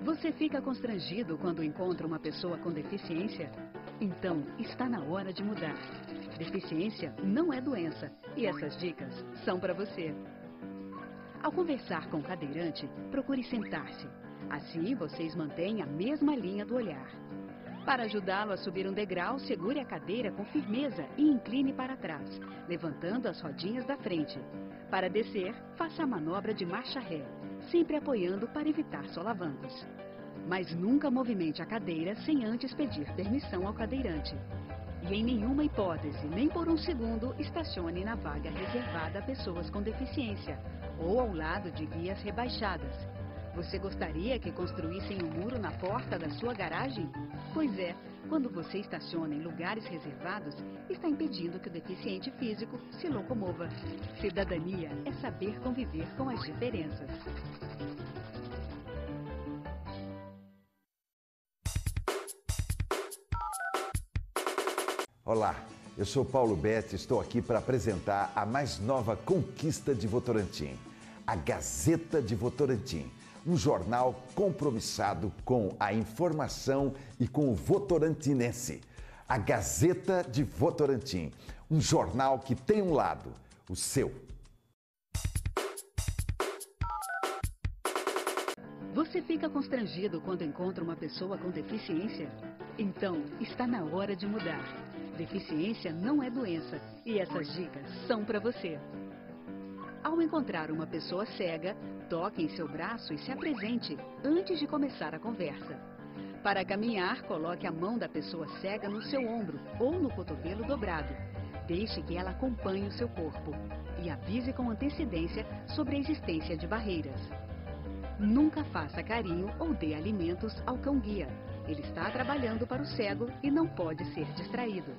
Você fica constrangido quando encontra uma pessoa com deficiência? Então, está na hora de mudar. Deficiência não é doença e essas dicas são para você. Ao conversar com o cadeirante, procure sentar-se. Assim, vocês mantêm a mesma linha do olhar. Para ajudá-lo a subir um degrau, segure a cadeira com firmeza e incline para trás, levantando as rodinhas da frente. Para descer, faça a manobra de marcha ré, sempre apoiando para evitar solavancos. Mas nunca movimente a cadeira sem antes pedir permissão ao cadeirante. E em nenhuma hipótese, nem por um segundo, estacione na vaga reservada a pessoas com deficiência ou ao lado de vias rebaixadas. Você gostaria que construíssem um muro na porta da sua garagem? Pois é, quando você estaciona em lugares reservados, está impedindo que o deficiente físico se locomova. Cidadania é saber conviver com as diferenças. Olá, Eu sou Paulo Betti, estou aqui para apresentar a mais nova conquista de Votorantim, a Gazeta de Votorantim, um jornal compromissado com a informação e com o votorantinense. A Gazeta de Votorantim, um jornal que tem um lado, o seu. Você fica constrangido quando encontra uma pessoa com deficiência? Então, está na hora de mudar. Deficiência não é doença e essas dicas são para você. Ao encontrar uma pessoa cega, toque em seu braço e se apresente antes de começar a conversa. Para caminhar, coloque a mão da pessoa cega no seu ombro ou no cotovelo dobrado. Deixe que ela acompanhe o seu corpo e avise com antecedência sobre a existência de barreiras. Nunca faça carinho ou dê alimentos ao cão-guia. Ele está trabalhando para o cego e não pode ser distraído.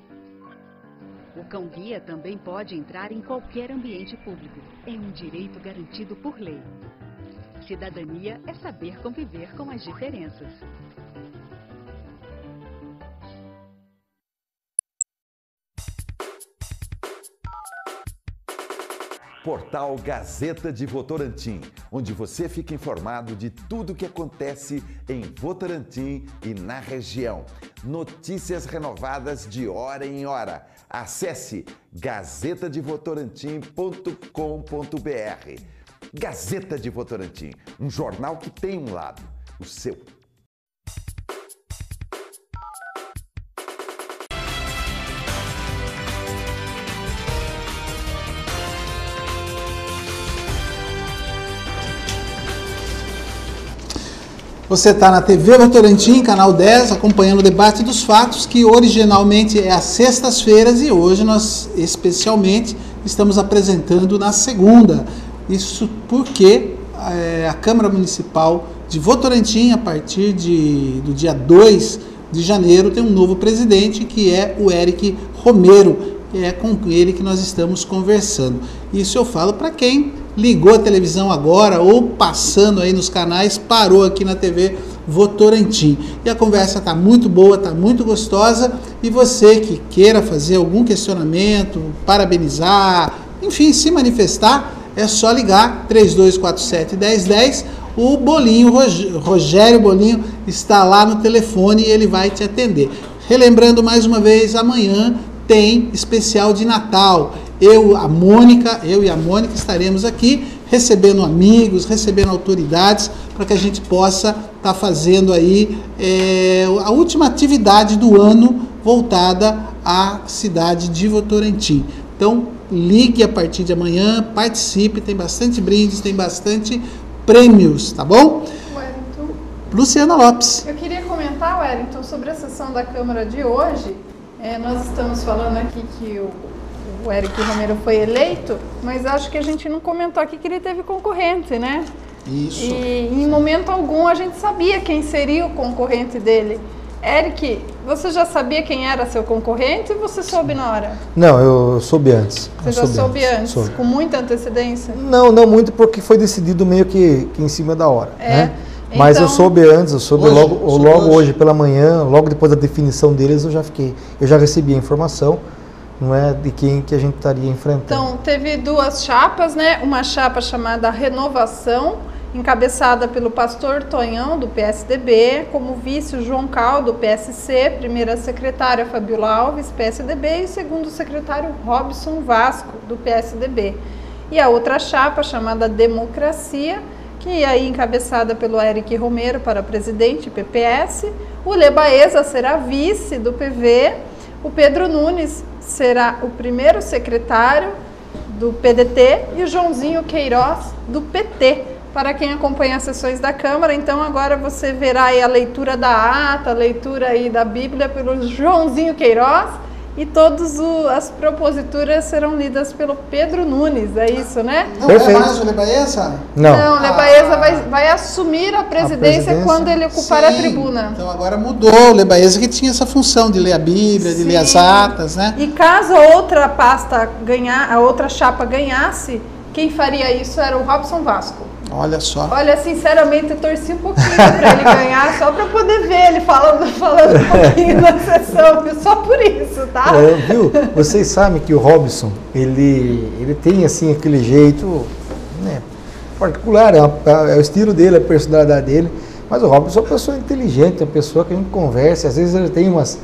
O cão-guia também pode entrar em qualquer ambiente público. É um direito garantido por lei. Cidadania é saber conviver com as diferenças. Portal Gazeta de Votorantim, onde você fica informado de tudo o que acontece em Votorantim e na região. Notícias renovadas de hora em hora. Acesse gazetadevotorantim.com.br. Gazeta de Votorantim, um jornal que tem um lado, o seu. Você está na TV Votorantim, canal 10, acompanhando o debate dos fatos, que originalmente é às sextas-feiras e hoje nós especialmente estamos apresentando na segunda. Isso porque a Câmara Municipal de Votorantim, a partir do dia 2 de janeiro, tem um novo presidente, que é o Eric Romero, e é com ele que nós estamos conversando. Isso eu falo para quem ligou a televisão agora ou passando aí nos canais, parou aqui na TV Votorantim. E a conversa está muito boa, está muito gostosa, e você que queira fazer algum questionamento, parabenizar, enfim, se manifestar, é só ligar 3247-1010, o Bolinho, Rogério Bolinho, está lá no telefone e ele vai te atender. Relembrando mais uma vez, amanhã tem especial de Natal. Eu e a Mônica estaremos aqui recebendo amigos, recebendo autoridades, para que a gente possa estar fazendo aí a última atividade do ano voltada à cidade de Votorantim. Então, ligue a partir de amanhã, participe, tem bastante brindes, tem bastante prêmios, tá bom? Wellington. Luciana Lopes. Eu queria comentar, Wellington, sobre a sessão da Câmara de hoje. Nós estamos falando aqui que o Eric Romero foi eleito, mas acho que a gente não comentou aqui que ele teve concorrente, né? Isso. E em momento algum a gente sabia quem seria o concorrente dele. Eric, você já sabia quem era seu concorrente ou você soube na hora? Não, eu soube antes. Você já soube antes? Com muita antecedência? Não muito, porque foi decidido meio que em cima da hora, né? Mas então, eu soube antes, eu soube hoje, logo hoje pela manhã, logo depois da definição deles, eu já recebi a informação, não é, de quem que a gente estaria enfrentando. Então, teve duas chapas, né? Uma chapa chamada Renovação, encabeçada pelo pastor Tonhão, do PSDB, como vice o João Cal, do PSC, primeira secretária Fabiola Alves, PSDB, e segundo secretário Robson Vasco, do PSDB. E a outra chapa, chamada Democracia, que aí encabeçada pelo Eric Romero para presidente, PPS, o Lebaeza será vice do PV, o Pedro Nunes será o primeiro secretário do PDT e o Joãozinho Queiroz do PT. Para quem acompanha as sessões da Câmara, então agora você verá aí a leitura da ata, a leitura aí da Bíblia pelo Joãozinho Queiroz, e todas as proposituras serão lidas pelo Pedro Nunes, é isso, né? Não é mais o Lebaeza? Não. O Lebaeza vai assumir a presidência quando ele ocupar a tribuna. Então agora mudou, o Lebaeza que tinha essa função de ler a Bíblia, de ler as atas, né? E caso a outra pasta a outra chapa ganhasse, quem faria isso era o Robson Vasco. Olha só. Olha, sinceramente, eu torci um pouquinho para ele ganhar, só para poder ver ele falando um pouquinho na sessão, viu? Só por isso, tá? Viu? Vocês sabem que o Robson, ele tem assim aquele jeito, né, particular, é o estilo dele, a personalidade dele, mas o Robson é uma pessoa inteligente, é uma pessoa que a gente conversa, às vezes ele tem umas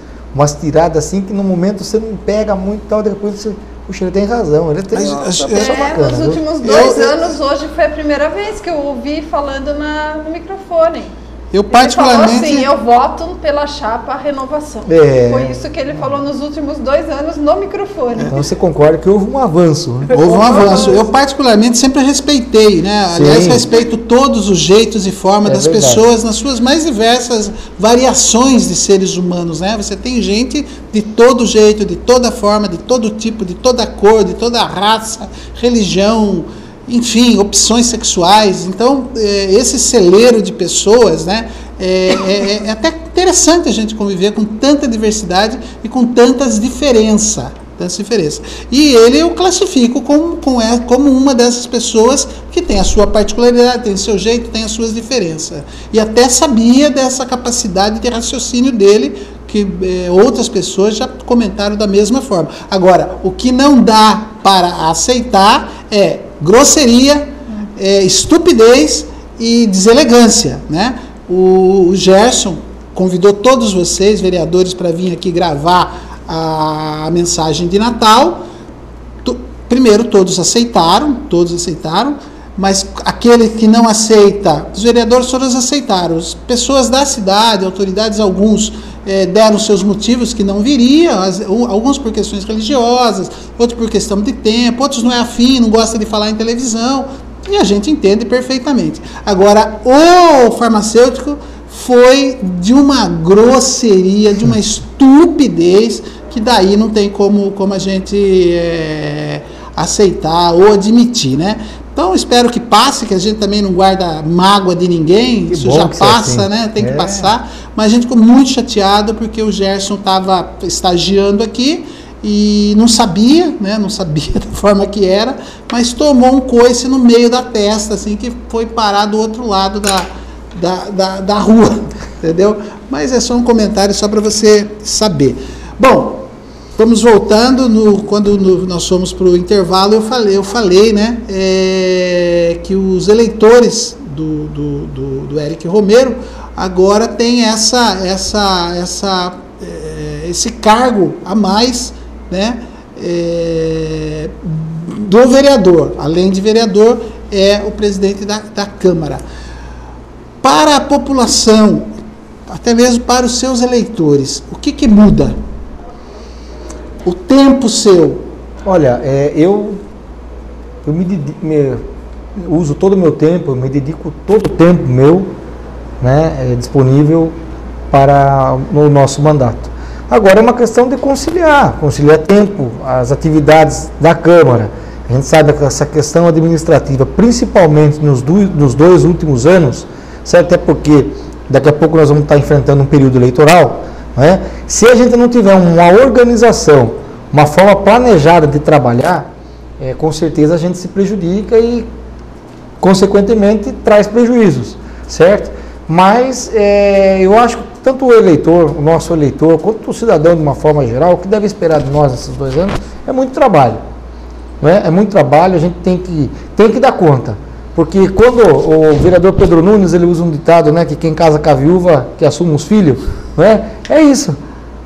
tiradas assim que no momento você não pega muito e tal, depois você... Puxa, ele tem razão, ele tem uma pessoa bacana. Nos últimos 2 anos, hoje foi a primeira vez que eu ouvi falando no microfone. Eu particularmente... Ele falou assim, eu voto pela chapa Renovação. Foi isso que ele falou nos últimos 2 anos no microfone. Então você concorda que houve um avanço, né? Houve um avanço. Eu particularmente sempre respeitei, né? Aliás, respeito todos os jeitos e formas das pessoas nas suas mais diversas variações de seres humanos, né? Você tem gente de todo jeito, de toda forma, de todo tipo, de toda cor, de toda raça, religião, enfim, opções sexuais. Então, esse celeiro de pessoas, né, é até interessante a gente conviver com tanta diversidade e com tantas diferenças. E ele eu classifico como uma dessas pessoas que tem a sua particularidade, tem o seu jeito, tem as suas diferenças. E até sabia dessa capacidade de raciocínio dele, que outras pessoas já comentaram da mesma forma. Agora, o que não dá para aceitar é grosseria, estupidez e deselegância, né? O Gerson convidou todos vocês, vereadores, para vir aqui gravar a mensagem de Natal. Primeiro, todos aceitaram, mas aquele que não aceita, os vereadores todos aceitaram. As pessoas da cidade, autoridades, alguns deram seus motivos que não viria, alguns por questões religiosas, outros por questão de tempo, outros não é afim, não gosta de falar em televisão, e a gente entende perfeitamente. Agora, o farmacêutico foi de uma grosseria, de uma estupidez, que daí não tem como a gente aceitar ou admitir, né? Então, espero que passe, que a gente também não guarda mágoa de ninguém, isso já passa, assim, né? Tem que passar. Mas a gente ficou muito chateado porque o Gerson estava estagiando aqui e não sabia, né? Não sabia da forma que era, mas tomou um coice no meio da testa, assim, que foi parar do outro lado da rua, entendeu? Mas é só um comentário só para você saber. Bom, vamos voltando, quando nós fomos para o intervalo, eu falei, né, que os eleitores do Éric Romero agora têm esse cargo a mais, né, do vereador. Além de vereador, é o presidente da Câmara. Para a população, até mesmo para os seus eleitores, o que muda? O tempo seu. Olha, eu uso todo o meu tempo, eu me dedico todo o tempo meu, né, disponível para o nosso mandato. Agora é uma questão de conciliar tempo, as atividades da Câmara. A gente sabe que essa questão administrativa, principalmente nos 2 últimos anos, certo? Até porque daqui a pouco nós vamos estar enfrentando um período eleitoral, né? Se a gente não tiver uma organização, uma forma planejada de trabalhar, com certeza a gente se prejudica e, consequentemente, traz prejuízos, certo? Mas eu acho que tanto o eleitor, o nosso eleitor, quanto o cidadão de uma forma geral, o que deve esperar de nós nesses 2 anos é muito trabalho. Né? É muito trabalho, a gente tem que dar conta. Porque quando o vereador Pedro Nunes, ele usa um ditado, né, que quem casa com a viúva, que assume os filhos, né? É isso.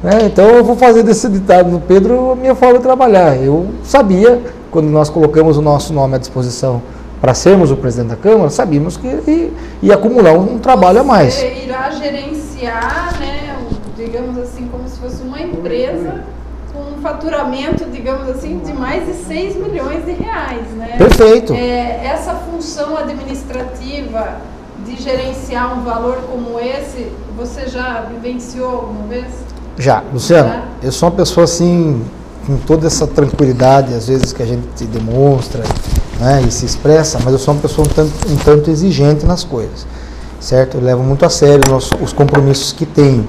Né? Então eu vou fazer desse ditado do Pedro a minha forma de trabalhar. Eu sabia, quando nós colocamos o nosso nome à disposição para sermos o presidente da Câmara, sabíamos que ia acumular um trabalho a mais. Você irá gerenciar, né, digamos assim, como se fosse uma empresa com um faturamento, digamos assim, de mais de 6 milhões de reais, né? Perfeito. Essa função administrativa de gerenciar um valor como esse, você já vivenciou alguma vez? Já, Luciano, eu sou uma pessoa assim, com toda essa tranquilidade, às vezes que a gente demonstra, né, e se expressa, mas eu sou uma pessoa um tanto exigente nas coisas, certo? Eu levo muito a sério os compromissos que tenho,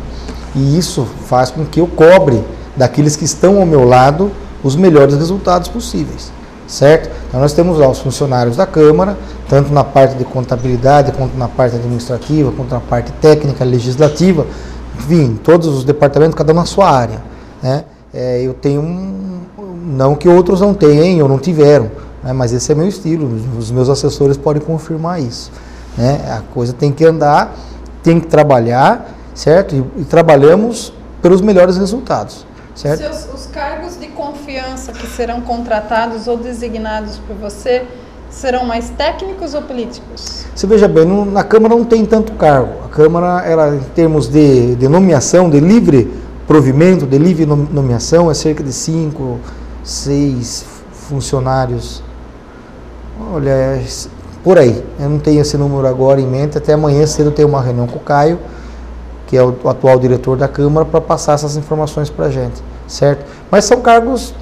e isso faz com que eu cobre daqueles que estão ao meu lado os melhores resultados possíveis, certo? Então nós temos lá os funcionários da Câmara, tanto na parte de contabilidade, quanto na parte administrativa, quanto na parte técnica, legislativa, enfim, todos os departamentos, cada um na sua área, né? Eu tenho não que outros não tenham ou não tiveram, né? Mas esse é meu estilo, os meus assessores podem confirmar isso, né? A coisa tem que andar, tem que trabalhar, certo? E trabalhamos pelos melhores resultados, certo? Os cargos de confiança que serão contratados ou designados por você serão mais técnicos ou políticos? Você veja bem, na Câmara não tem tanto cargo. A Câmara, ela, em termos de nomeação, de livre provimento, de livre nomeação, é cerca de 5, 6 funcionários. Olha, por aí. Eu não tenho esse número agora em mente. Até amanhã cedo eu tenho uma reunião com o Caio, que é o atual diretor da Câmara, para passar essas informações para a gente, certo? Mas são cargos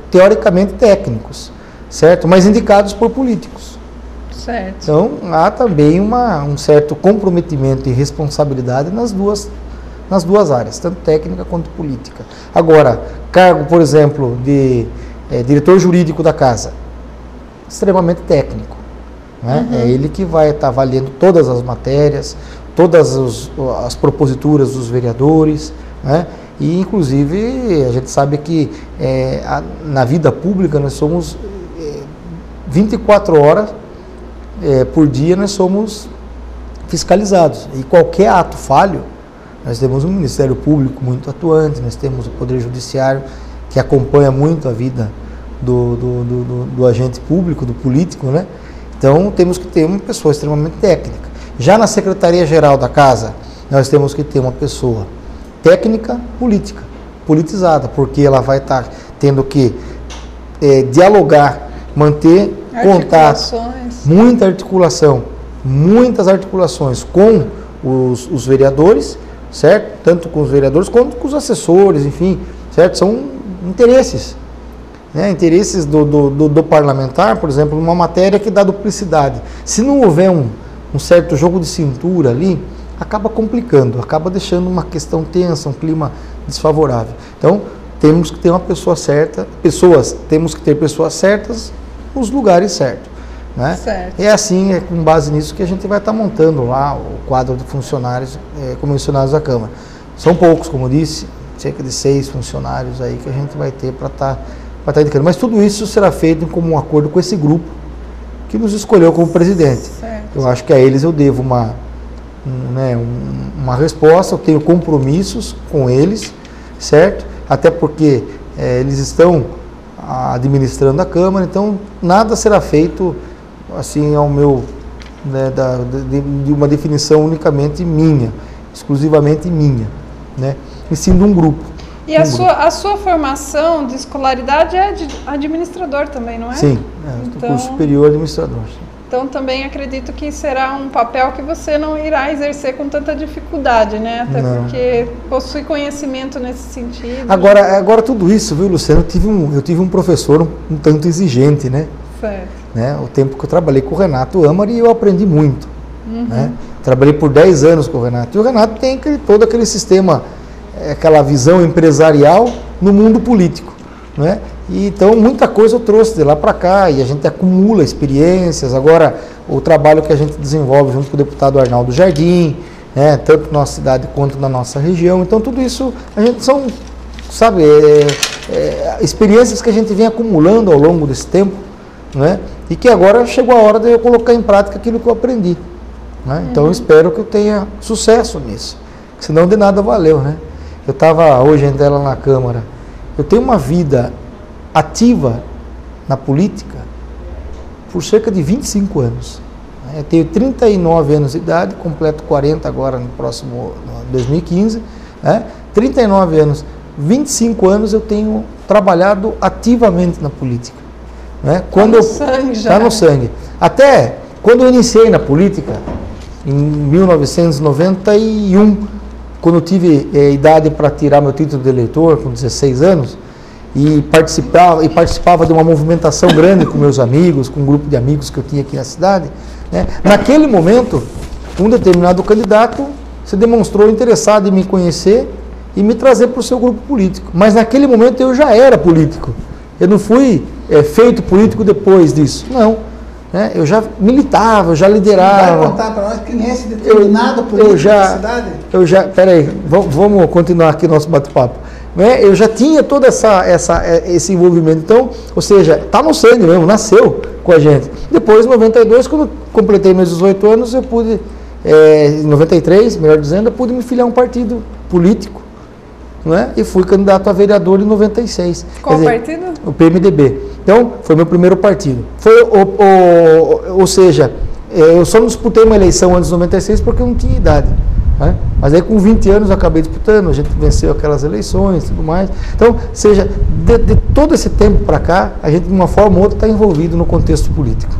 teoricamente técnicos, certo? Mas indicados por políticos. Certo. Então, há também um certo comprometimento e responsabilidade nas duas áreas, tanto técnica quanto política. Agora, cargo, por exemplo, de diretor jurídico da casa, extremamente técnico, né? É ele que vai estar avaliando todas as matérias, todas as proposituras dos vereadores, né? E, inclusive, a gente sabe que na vida pública nós somos 24 horas por dia, nós somos fiscalizados. E qualquer ato falho, nós temos um Ministério Público muito atuante, nós temos o Poder Judiciário que acompanha muito a vida do agente público, do político, né? Então, temos que ter uma pessoa extremamente técnica. Já na Secretaria-Geral da Casa, nós temos que ter uma pessoa técnica política, politizada, porque ela vai estar tendo que dialogar, manter contato, muita articulação, muitas articulações com os vereadores, certo? Tanto com os vereadores quanto com os assessores, enfim, certo? São interesses, né? Interesses do parlamentar, por exemplo, numa matéria que dá duplicidade. Se não houver um certo jogo de cintura ali, acaba complicando, acaba deixando uma questão tensa, um clima desfavorável. Então, temos que ter uma pessoa certa, temos que ter pessoas certas nos lugares certos, né? Certo. É assim, com base nisso que a gente vai estar montando lá o quadro de funcionários comissionados da Câmara. São poucos, como eu disse, cerca de 6 funcionários aí que a gente vai ter para estar indicando. Mas tudo isso será feito em comum acordo com esse grupo que nos escolheu como presidente. Certo. Eu acho que a eles eu devo uma resposta, eu tenho compromissos com eles, certo? Até porque eles estão administrando a Câmara, então nada será feito assim ao meu, né, de uma definição unicamente minha, exclusivamente minha, né? E sim de um grupo. E a sua formação de escolaridade é de administrador também, não é? Sim, curso superior administrador. Então também acredito que será um papel que você não irá exercer com tanta dificuldade, né? Até porque possui conhecimento nesse sentido. Agora tudo isso, viu, Luciano? Eu tive um professor um tanto exigente, né? Certo. Né? O tempo que eu trabalhei com o Renato Amari, eu aprendi muito. Né? Trabalhei por 10 anos com o Renato. E o Renato tem todo aquele sistema, aquela visão empresarial no mundo político, né? E então muita coisa eu trouxe de lá para cá e a gente acumula experiências. Agora o trabalho que a gente desenvolve junto com o deputado Arnaldo Jardim, né, tanto na nossa cidade quanto na nossa região, então tudo isso a gente são, sabe, experiências que a gente vem acumulando ao longo desse tempo, né, e que agora chegou a hora de eu colocar em prática aquilo que eu aprendi, né? Então eu espero que eu tenha sucesso nisso, senão de nada valeu, né? Eu estava hoje ainda lá na Câmara, eu tenho uma vida ativa na política por cerca de 25 anos. Eu tenho 39 anos de idade, completo 40 agora no próximo 2015, né? 39 anos, 25 anos eu tenho trabalhado ativamente na política, né? Está no sangue. Até quando eu iniciei na política, em 1991, quando eu tive idade para tirar meu título de eleitor, com 16 anos, e participava de uma movimentação grande com meus amigos, com um grupo de amigos que eu tinha aqui na cidade, né? Naquele momento, um determinado candidato se demonstrou interessado em me conhecer e me trazer para o seu grupo político. Mas naquele momento eu já era político. Eu não fui feito político depois disso. Não. Né? Eu já militava, eu já liderava. Vai contar para nós quem é esse determinado político da cidade? Peraí, vamos continuar aqui o nosso bate-papo. Né? Eu já tinha todo esse envolvimento. Então, ou seja, está no sangue mesmo, nasceu com a gente. Depois, em 92, quando completei meus 18 anos, eu pude, em 93, melhor dizendo, eu pude me filiar a um partido político, né? E fui candidato a vereador em 96. Qual partido? O PMDB. Então, foi meu primeiro partido. Ou seja, eu só não disputei uma eleição antes de 96 porque eu não tinha idade. Né? Mas aí com 20 anos eu acabei disputando, a gente venceu aquelas eleições e tudo mais. Então, seja, de todo esse tempo para cá, a gente de uma forma ou outra está envolvido no contexto político.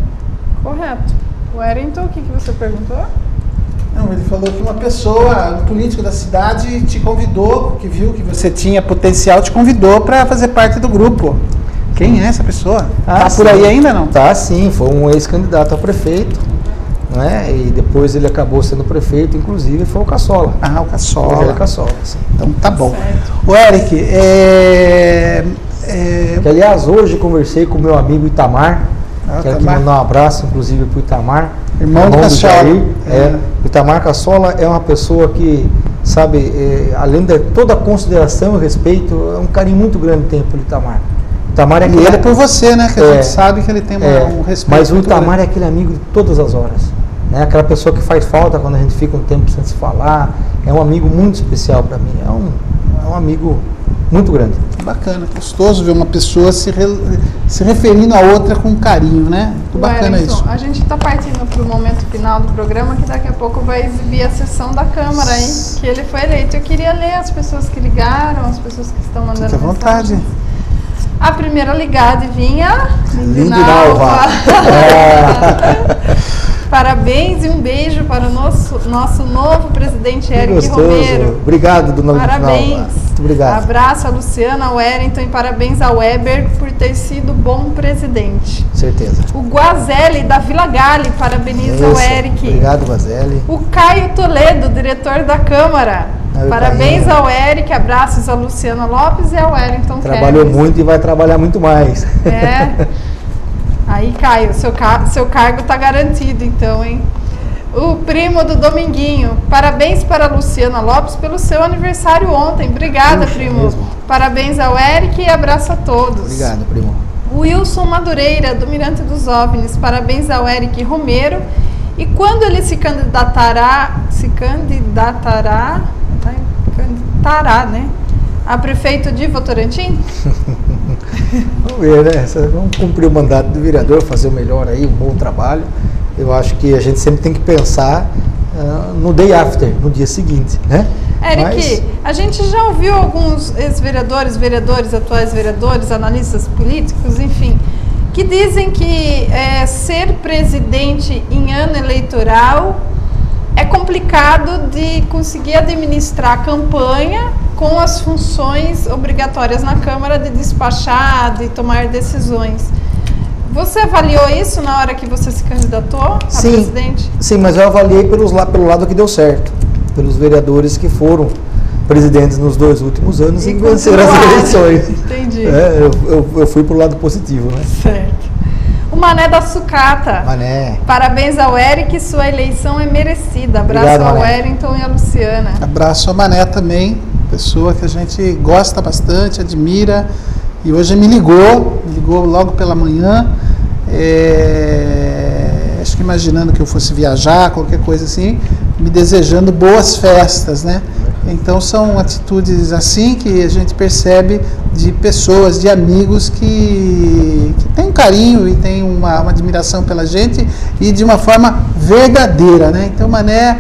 Correto. Wellington, o que você perguntou? Não, ele falou que uma pessoa, um político da cidade te convidou, que viu que você tinha potencial, te convidou para fazer parte do grupo. Quem é essa pessoa? Tá por aí ainda não? Tá, sim, foi um ex-candidato a prefeito. Né? E depois ele acabou sendo prefeito, inclusive foi o Caçola. Ah, o Caçola. Rogério Caçola, sim. Então tá bom. Certo. O Eric, que, aliás, hoje conversei com o meu amigo Itamar, quero aqui mandar um abraço, inclusive, para o Itamar. Irmão do Caçola. O Itamar Caçola é uma pessoa que, sabe, além de toda a consideração e respeito, é um carinho muito grande tem pelo Itamar. Itamar é e ele é por você, né? Que a gente sabe que ele tem um respeito. Mas o Itamar é aquele amigo de todas as horas. Né? Aquela pessoa que faz falta quando a gente fica um tempo sem se falar. É um amigo muito especial para mim. É um amigo muito grande. Bacana, gostoso ver uma pessoa se referindo a outra com carinho, né? Muito bacana isso. A gente está partindo para o momento final do programa, que daqui a pouco vai exibir a sessão da Câmara, hein? Que ele foi eleito. Eu queria ler as pessoas que ligaram, as pessoas que estão mandando Fique à vontade. A primeira ligada vinha Lindinalva. Parabéns e um beijo para o nosso novo presidente Eric Romero. Obrigado, dona Parabéns. Muito obrigado. Abraço a Luciana, ao Wellington e parabéns ao Weber por ter sido bom presidente. Certeza. O Guazelli da Vila Galli parabeniza o Eric. Obrigado, Guazelli. O Caio Toledo, diretor da Câmara. Parabéns ao Eric, abraços a Luciana Lopes e ao Wellington. Trabalhou muito e vai trabalhar muito mais. Aí, Caio, seu cargo está garantido, então, hein? O primo do Dominguinho. Parabéns para a Luciana Lopes pelo seu aniversário ontem. Obrigada, primo. Mesmo. Parabéns ao Eric e abraço a todos. Obrigado, primo. O Wilson Madureira, do Mirante dos OVNIs. Parabéns ao Eric Romero. E quando ele se candidatará, né? A prefeito de Votorantim? Vamos ver, né? Vamos cumprir o mandato do vereador, fazer o melhor aí, um bom trabalho. Eu acho que a gente sempre tem que pensar no day after, no dia seguinte, né? Eric, a gente já ouviu alguns ex-vereadores, atuais vereadores, analistas políticos, enfim, que dizem que ser presidente em ano eleitoral é complicado de conseguir administrar a campanha com as funções obrigatórias na Câmara de despachar, de tomar decisões. Você avaliou isso na hora que você se candidatou a presidente? Sim, mas eu avaliei pelo lado que deu certo, pelos vereadores que foram presidentes nos 2 últimos anos e venceram as eleições. Entendi. Eu fui pro lado positivo, né? Certo. O Mané da Sucata. Mané. Parabéns ao Eric, sua eleição é merecida. Abraço. Obrigado, ao Wellington e a Luciana. Abraço ao Mané também, pessoa que a gente gosta bastante, admira. E hoje me ligou logo pela manhã, acho que imaginando que eu fosse viajar, qualquer coisa assim, me desejando boas festas, né? Então são atitudes assim que a gente percebe de pessoas, de amigos que têm um carinho e têm uma admiração pela gente e de uma forma verdadeira, né? Então Mané,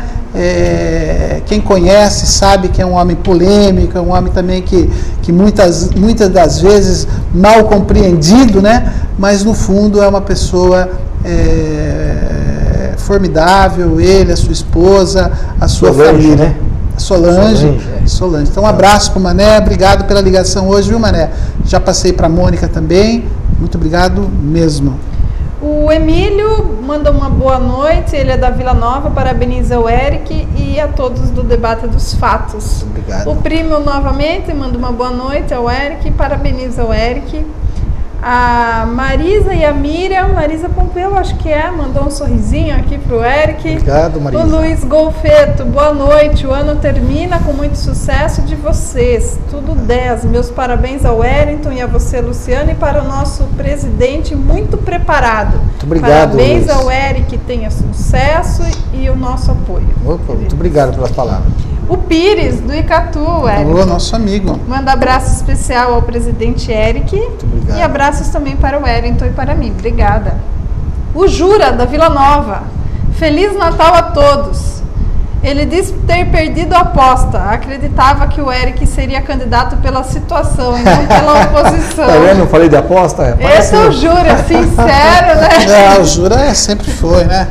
quem conhece sabe que é um homem polêmico, é um homem também que muitas das vezes mal compreendido, né? Mas no fundo é uma pessoa formidável, ele, a sua esposa, a sua família. Né? Solange. Então um abraço para o Mané, obrigado pela ligação hoje, viu, Mané? Já passei para a Mônica também, muito obrigado mesmo. O Emílio manda uma boa noite, ele é da Vila Nova, parabeniza o Eric e a todos do Debate dos Fatos. Obrigado. O primo novamente manda uma boa noite ao Eric, parabeniza o Eric. A Marisa e a Miriam, Marisa Pompeu, acho que mandou um sorrisinho aqui pro Eric. Obrigado, Marisa. O Luiz Golfeto, boa noite, o ano termina com muito sucesso de vocês, tudo 10. Meus parabéns ao Wellington e a você, Luciano, e para o nosso presidente muito preparado. Muito obrigado, parabéns Luiz. ao Eric, tenha sucesso e o nosso apoio. Opa, muito obrigado pelas palavras. O Pires, do Icatu, Eric. Alô, nosso amigo. Manda abraço especial ao presidente Eric. Muito obrigado. E abraços também para o Wellington e para mim. Obrigada. O Jura, da Vila Nova. Feliz Natal a todos. Ele disse ter perdido a aposta. Acreditava que o Eric seria candidato pela situação e não pela oposição. Tá vendo? Eu falei de aposta? Esse é o Jura, sincero, né? O Jura sempre foi, né?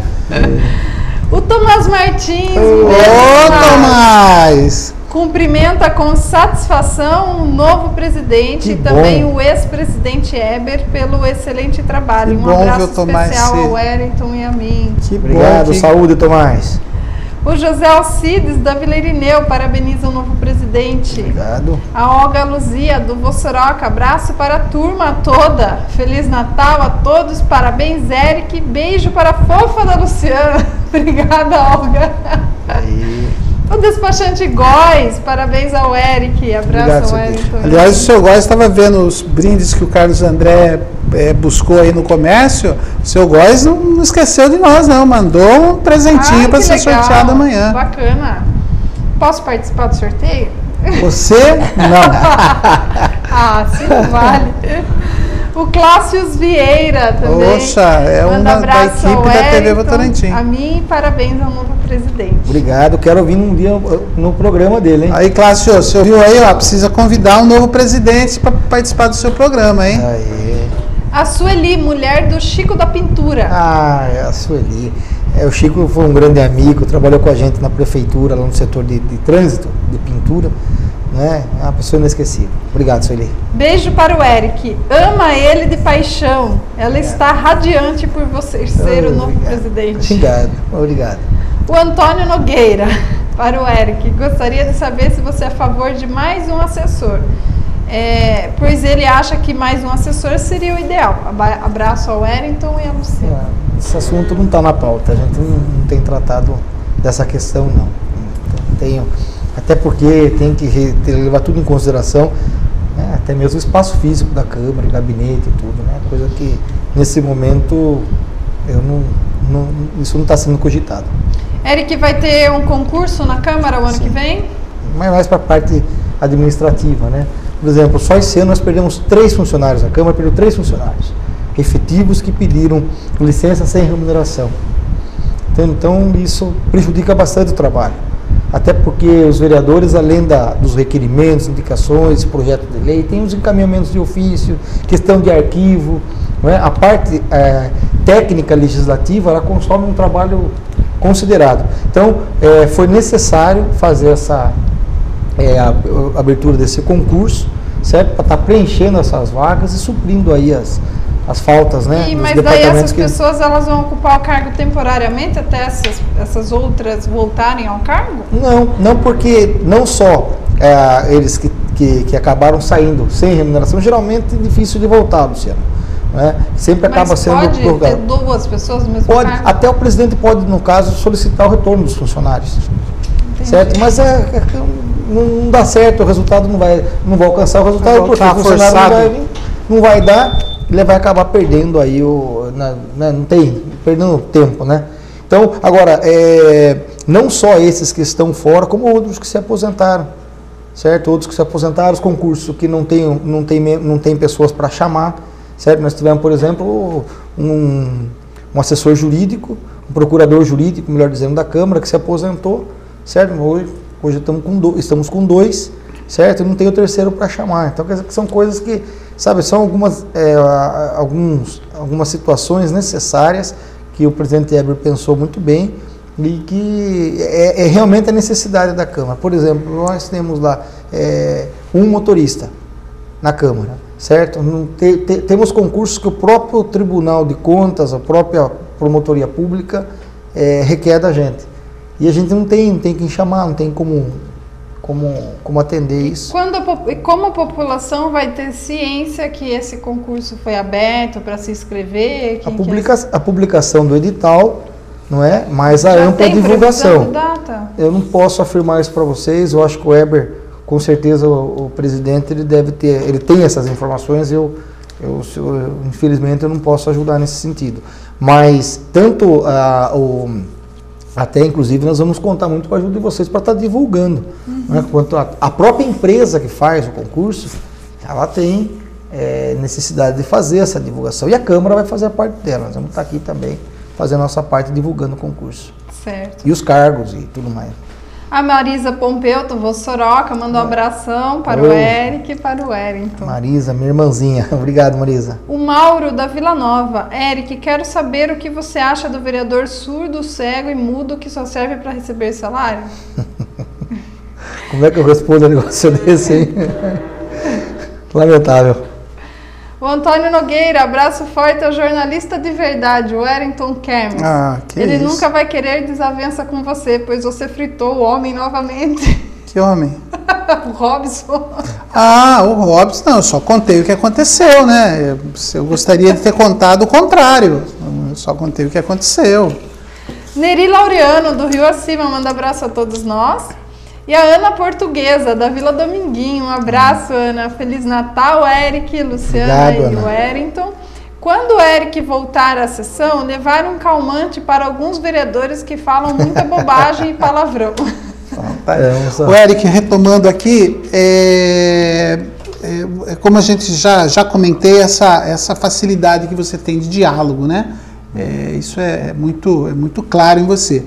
O Tomás Martins. Ô, Tomás! Cumprimenta com satisfação o novo presidente Que e também bom. o ex-presidente Eber pelo excelente trabalho. Que Um bom abraço ver o Tomás especial ser- ao Wellington e a mim. Que Obrigado, bom que... saúde, Tomás. O José Alcides, da Vila Irineu, parabeniza o novo presidente. Obrigado. A Olga Luzia, do Vossoroca, abraço para a turma toda. Feliz Natal a todos, parabéns, Eric. Beijo para a fofa da Luciana. Obrigada, Olga. Aí. O despachante Góes, parabéns ao Eric. Abraço Obrigado, ao seu Wellington. Aliás, o seu Góes estava vendo os brindes que o Carlos André buscou aí no comércio. O seu Góes não esqueceu de nós, não. Mandou um presentinho para que ser legal. sorteado amanhã. Bacana. Posso participar do sorteio? Você? Não. Ah, sim, vale. O Cláusius Vieira também. Poxa, é Manda uma da abraço ao equipe da TV Wellington, Votorantim. A mim e parabéns ao novo presidente. Obrigado, quero ouvir um dia no programa dele, hein? Aí, Cláudio, você ouviu aí, ó, precisa convidar um novo presidente para participar do seu programa, hein? Aí. A Sueli, mulher do Chico da Pintura. Ah, é a Sueli. O Chico foi um grande amigo, trabalhou com a gente na prefeitura, lá no setor de trânsito, de pintura, né? É uma pessoa inesquecível. Obrigado, Sueli. Beijo para o Eric. Ama ele de paixão. Ela está radiante por você ser o novo presidente. Obrigado, obrigado. O Antônio Nogueira, para o Eric. Gostaria de saber se você é a favor de mais um assessor. Pois ele acha que mais um assessor seria o ideal. Abraço ao Wellington e a Luciana. Esse assunto não está na pauta, a gente não tem tratado dessa questão, não. Até porque tem que levar tudo em consideração, né, até mesmo o espaço físico da Câmara, gabinete e tudo, né? Coisa que nesse momento isso não está sendo cogitado. Eric, vai ter um concurso na Câmara o ano que vem? Mas mais para a parte administrativa, né? Por exemplo, só esse ano nós perdemos 3 funcionários, a Câmara perdeu 3 funcionários efetivos que pediram licença sem remuneração. Então isso prejudica bastante o trabalho. Até porque os vereadores, além dos requerimentos, indicações, projetos de lei, tem os encaminhamentos de ofício, questão de arquivo, não é? A parte técnica legislativa, ela consome um trabalho considerado. Então, foi necessário fazer essa a abertura desse concurso, certo? Para estar preenchendo essas vagas e suprindo aí as faltas, né? Mas daí essas pessoas elas vão ocupar o cargo temporariamente até essas outras voltarem ao cargo? Não, porque não só eles que acabaram saindo sem remuneração, geralmente é difícil de voltar, Luciano. Né? Sempre acaba sendo pode prorrogado. ter 2 pessoas no mesmo Pode, cargo? até o presidente pode, no caso, solicitar o retorno dos funcionários. Entendi. Certo? Mas não dá certo, o resultado não vai alcançar o resultado, porque o funcionário não vai dar, ele vai acabar perdendo aí perdendo tempo, né? Então, agora, não só esses que estão fora, como outros que se aposentaram, certo? Outros que se aposentaram, os concursos que não tem pessoas para chamar, certo? Nós tivemos, por exemplo, um assessor jurídico, um procurador jurídico, melhor dizendo, da Câmara, que se aposentou, certo? Hoje estamos com 2, certo? E não tem o terceiro para chamar. Então, quer dizer que são coisas que, sabe, são algumas situações necessárias que o presidente Eber pensou muito bem e que realmente a necessidade da Câmara. Por exemplo, nós temos lá um motorista na Câmara, certo? Temos concursos que o próprio Tribunal de Contas, a própria Promotoria Pública requer da gente. E a gente não tem quem chamar, não tem como como atender isso. Como a população vai ter ciência que esse concurso foi aberto para se inscrever? A publicação do edital, não é? Mas a ampla divulgação. Data? Eu não posso afirmar isso para vocês. Eu acho que o Weber, com certeza, o presidente, ele tem essas informações. Infelizmente, eu não posso ajudar nesse sentido. Mas tanto até, inclusive, nós vamos contar muito com a ajuda de vocês para estar divulgando. Né? Quanto a própria empresa que faz o concurso, ela tem necessidade de fazer essa divulgação. E a Câmara vai fazer a parte dela. Nós vamos estar aqui também fazendo a nossa parte divulgando o concurso. Certo. E os cargos e tudo mais. A Marisa Pompeu, do Vossoroca, mandou um abração para o Eric e para o Wellington. Marisa, minha irmãzinha. Obrigado, Marisa. O Mauro, da Vila Nova. Eric, quero saber o que você acha do vereador surdo, cego e mudo que só serve para receber salário? Como é que eu respondo um negócio desse, hein? Lamentável. O Antônio Nogueira, abraço forte ao jornalista de verdade, o Wellington Kermes. Ele nunca vai querer desavença com você, pois você fritou o homem novamente. Que homem? O Robson. O Robson, não, eu só contei o que aconteceu, né? Eu gostaria de ter contado o contrário. Eu só contei o que aconteceu. Neri Laureano, do Rio Acima, manda abraço a todos nós. E a Ana Portuguesa, da Vila Dominguinho. Um abraço, Ana. Feliz Natal, Eric, Luciana. Obrigado, e o Wellington. Quando o Eric voltar à sessão, levar um calmante para alguns vereadores que falam muita bobagem e palavrão. O Eric, retomando aqui, como a gente já comentei, essa facilidade que você tem de diálogo, né? Isso é muito claro em você.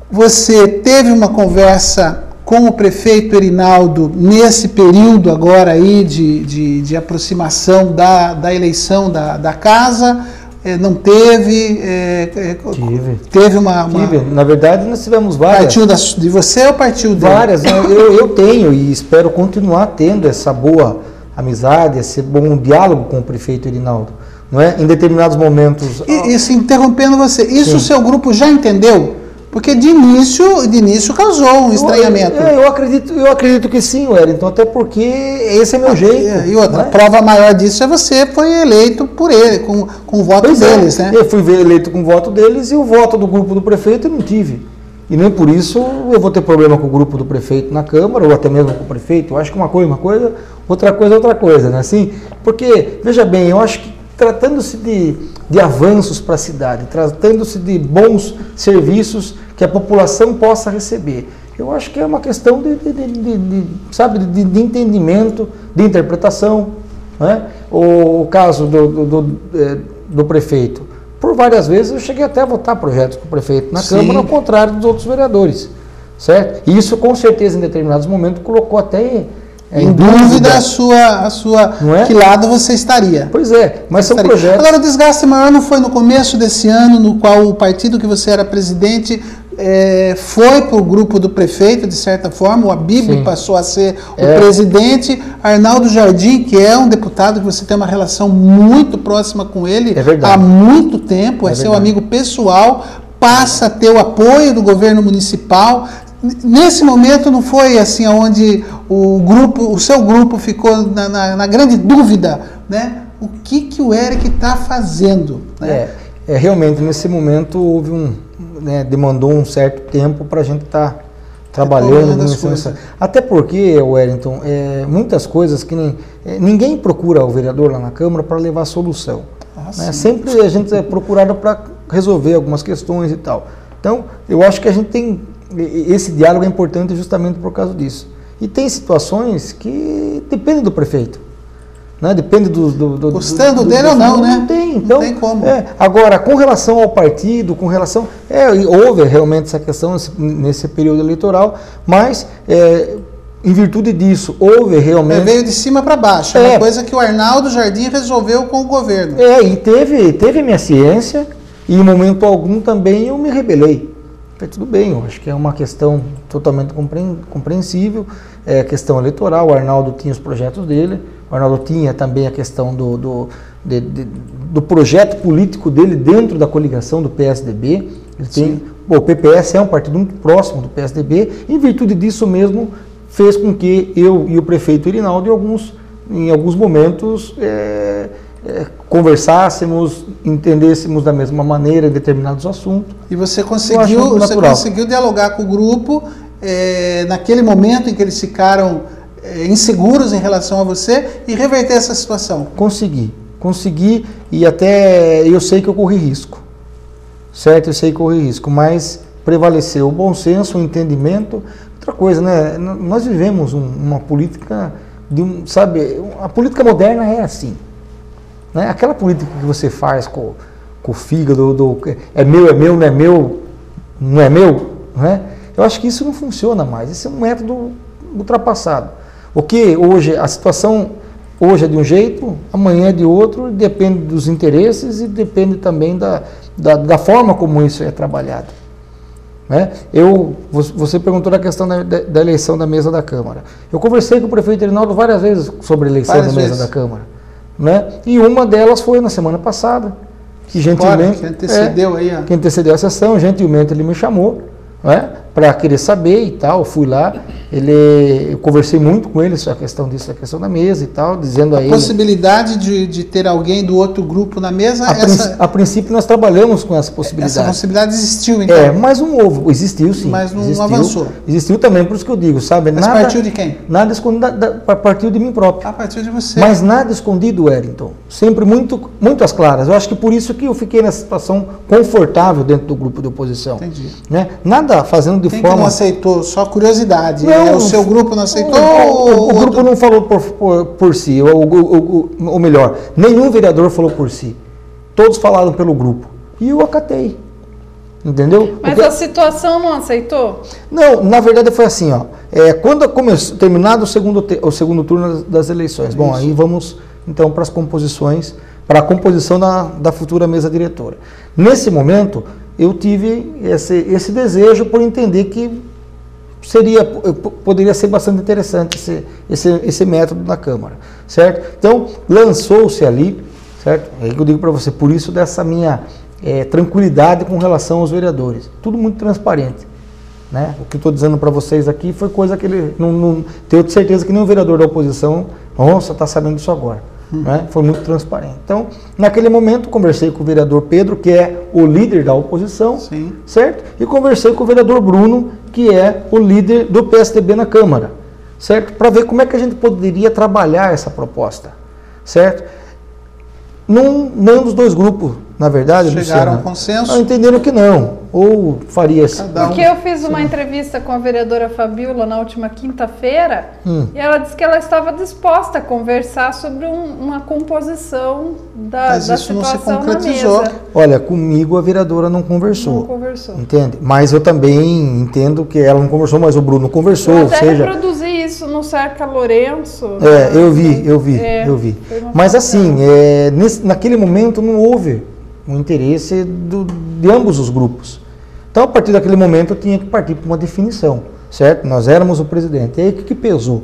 Você teve uma conversa com o prefeito Erinaldo nesse período agora aí de aproximação da eleição da casa? Não teve? Teve uma... Na verdade, nós tivemos várias. Partiu de você ou partiu dele? Várias. Eu tenho e espero continuar tendo essa boa amizade, esse bom diálogo com o prefeito Erinaldo. Não é? Em determinados momentos... E se interrompendo você, isso sim. O seu grupo já entendeu? Porque de início causou um estranhamento. Eu acredito que sim, Wellington, até porque esse é meu jeito. E outra, a prova maior disso é você foi eleito por ele, com o voto deles, né? Eu fui eleito com o voto deles e o voto do grupo do prefeito eu não tive. E nem por isso eu vou ter problema com o grupo do prefeito na Câmara, ou até mesmo com o prefeito. Eu acho que uma coisa, outra coisa, né? Assim, porque, veja bem, eu acho que tratando-se de avanços para a cidade, tratando-se de bons serviços que a população possa receber. Eu acho que é uma questão de entendimento, de interpretação. Né? O caso do prefeito. Por várias vezes eu cheguei até a votar projetos com o prefeito na Câmara, ao contrário dos outros vereadores. Certo? E isso, com certeza, em determinados momentos, colocou até... em dúvida a sua que lado você estaria. Pois é, mas são projetos... Agora, o desgaste maior não foi no começo desse ano, no qual o partido que você era presidente foi para o grupo do prefeito, de certa forma, o Abílio passou a ser o presidente, Arnaldo Jardim, que é um deputado que você tem uma relação muito próxima com ele há muito tempo, é seu amigo pessoal, passa a ter o apoio do governo municipal. Nesse momento não foi assim onde o seu grupo ficou na grande dúvida, né? O que o Eric está fazendo? Né? Realmente nesse momento houve demandou um certo tempo para a gente estar trabalhando até porque, Wellington, muitas coisas que ninguém procura o vereador lá na Câmara para levar solução. Né? Sempre a gente é procurado para resolver algumas questões e tal. Então, eu acho que a gente tem esse diálogo é importante justamente por causa disso. E tem situações que dependem do prefeito. Né? Depende gostando dele ou não, né? Não tem, então, não tem como. Agora, com relação ao partido, houve realmente essa questão nesse período eleitoral, mas em virtude disso, houve realmente... veio de cima para baixo, uma coisa que o Arnaldo Jardim resolveu com o governo. E teve minha ciência, e em momento algum também eu me rebelei. Tudo bem, eu acho que é uma questão totalmente compreensível, é questão eleitoral, o Arnaldo tinha os projetos dele, o Arnaldo tinha também a questão do projeto político dele dentro da coligação do PSDB, o PPS é um partido muito próximo do PSDB, em virtude disso mesmo, fez com que eu e o prefeito Irinaldo, em alguns momentos, conversássemos, entendêssemos da mesma maneira determinados assuntos. E você conseguiu dialogar com o grupo naquele momento em que eles ficaram inseguros em relação a você e reverter essa situação? Consegui, e até eu sei que eu corri risco, certo? Eu sei que eu corri risco, mas prevaleceu o bom senso, o entendimento. Outra coisa, né? Nós vivemos uma política, a política moderna é assim, né? Aquela política que você faz com o fígado, é meu, não é meu, não é meu, né? Eu acho que isso não funciona mais, esse é um método ultrapassado. O que hoje, a situação hoje é de um jeito, amanhã é de outro, depende dos interesses e depende também da forma como isso é trabalhado. Né? Você perguntou da questão da eleição da mesa da Câmara. Eu conversei com o prefeito Irinaldo várias vezes sobre a eleição da mesa da Câmara. Né? E uma delas foi na semana passada, que gentilmente... Que antecedeu a sessão, gentilmente ele me chamou, né, para querer saber e tal, fui lá, eu conversei muito com ele sobre a questão disso, a questão da mesa e tal, dizendo a ele... A possibilidade de ter alguém do outro grupo na mesa... A princípio nós trabalhamos com essa possibilidade. Essa possibilidade existiu, então? Mas não houve, existiu sim. Mas não avançou. Existiu também, por isso que eu digo, sabe? Mas partiu de quem? Nada escondido, partiu de mim próprio. A partir de você. Mas nada escondido, Wellington. Sempre muito às claras. Eu acho que por isso que eu fiquei nessa situação confortável dentro do grupo de oposição. Entendi. Né? Nada fazendo de quem forma... que não aceitou? Só curiosidade. O seu grupo não aceitou? O grupo não falou por si, ou melhor, nenhum vereador falou por si. Todos falaram pelo grupo. E eu acatei. Entendeu? Mas a situação não aceitou? Não, na verdade foi assim, ó. Quando começou, terminado o segundo turno das eleições, bom, aí vamos então para as composições, para a composição da futura mesa diretora. Nesse momento, eu tive esse desejo por entender que poderia ser bastante interessante esse método da Câmara, certo? Então, lançou-se ali, certo? É que eu digo para você, por isso dessa minha tranquilidade com relação aos vereadores. Tudo muito transparente, né? O que eu estou dizendo para vocês aqui foi coisa que ele não tenho certeza que nenhum vereador da oposição, nossa, está sabendo disso agora. Né? Foi muito transparente. Então, naquele momento, conversei com o vereador Pedro, que é o líder da oposição, sim, certo? E conversei com o vereador Bruno, que é o líder do PSDB na Câmara, certo? Para ver como é que a gente poderia trabalhar essa proposta, certo? Nenhum dos dois grupos, na verdade, chegaram a um consenso? Entenderam que não, ou faria isso. Porque eu fiz uma entrevista com a vereadora Fabiola na última quinta-feira e ela disse que ela estava disposta a conversar sobre uma composição da situação não se concretizou. Na mesa. Olha, comigo a vereadora não conversou. Não conversou. Entende? Mas eu também entendo que ela não conversou, mas o Bruno conversou. Eu até reproduzi isso no Cerca Lourenço. Eu vi. Mas assim, naquele momento não houve um interesse de ambos os grupos. Então, a partir daquele momento, eu tinha que partir para uma definição, certo? Nós éramos o presidente. E aí, o que pesou?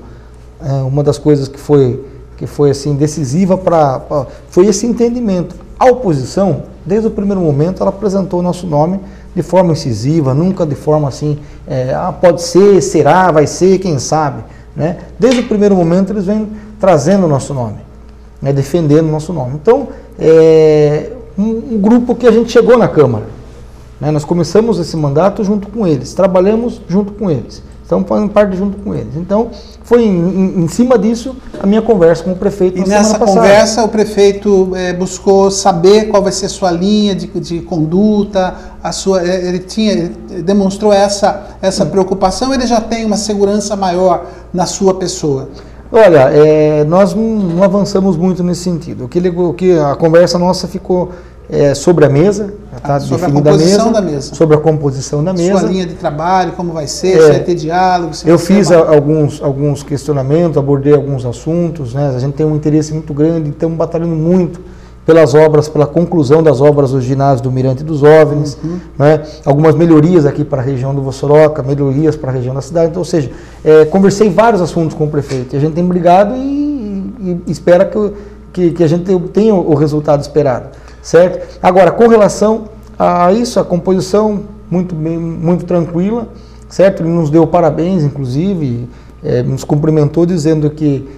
Uma das coisas que foi assim, decisiva foi esse entendimento. A oposição, desde o primeiro momento, ela apresentou o nosso nome de forma incisiva, nunca de forma assim, pode ser, será, vai ser, quem sabe. Né? Desde o primeiro momento, eles vêm trazendo o nosso nome, né? Defendendo o nosso nome. Então, um grupo que a gente chegou na Câmara. Né? Nós começamos esse mandato junto com eles, trabalhamos junto com eles, estamos fazendo parte junto com eles. Então, foi em cima disso a minha conversa com o prefeito na semana passada. E nessa conversa o prefeito buscou saber qual vai ser a sua linha de conduta, ele demonstrou essa preocupação, ou ele já tem uma segurança maior na sua pessoa? Olha, nós não avançamos muito nesse sentido. O que a conversa nossa ficou sobre a mesa, sobre a composição da mesa. Sobre a composição da mesa. Sua linha de trabalho, como vai ser, se vai ter diálogo. Eu fiz alguns questionamentos, abordei alguns assuntos, né? A gente tem um interesse muito grande, estamos batalhando muito pelas obras, pela conclusão das obras do ginásio do Mirante dos OVNIs, né? Algumas melhorias aqui para a região do Vossoroca, melhorias para a região da cidade. Então, ou seja, conversei vários assuntos com o prefeito e a gente tem brigado e espera que a gente tenha o resultado esperado, certo? Agora, com relação a isso, a composição muito tranquila, certo? Ele nos deu parabéns, inclusive, nos cumprimentou dizendo que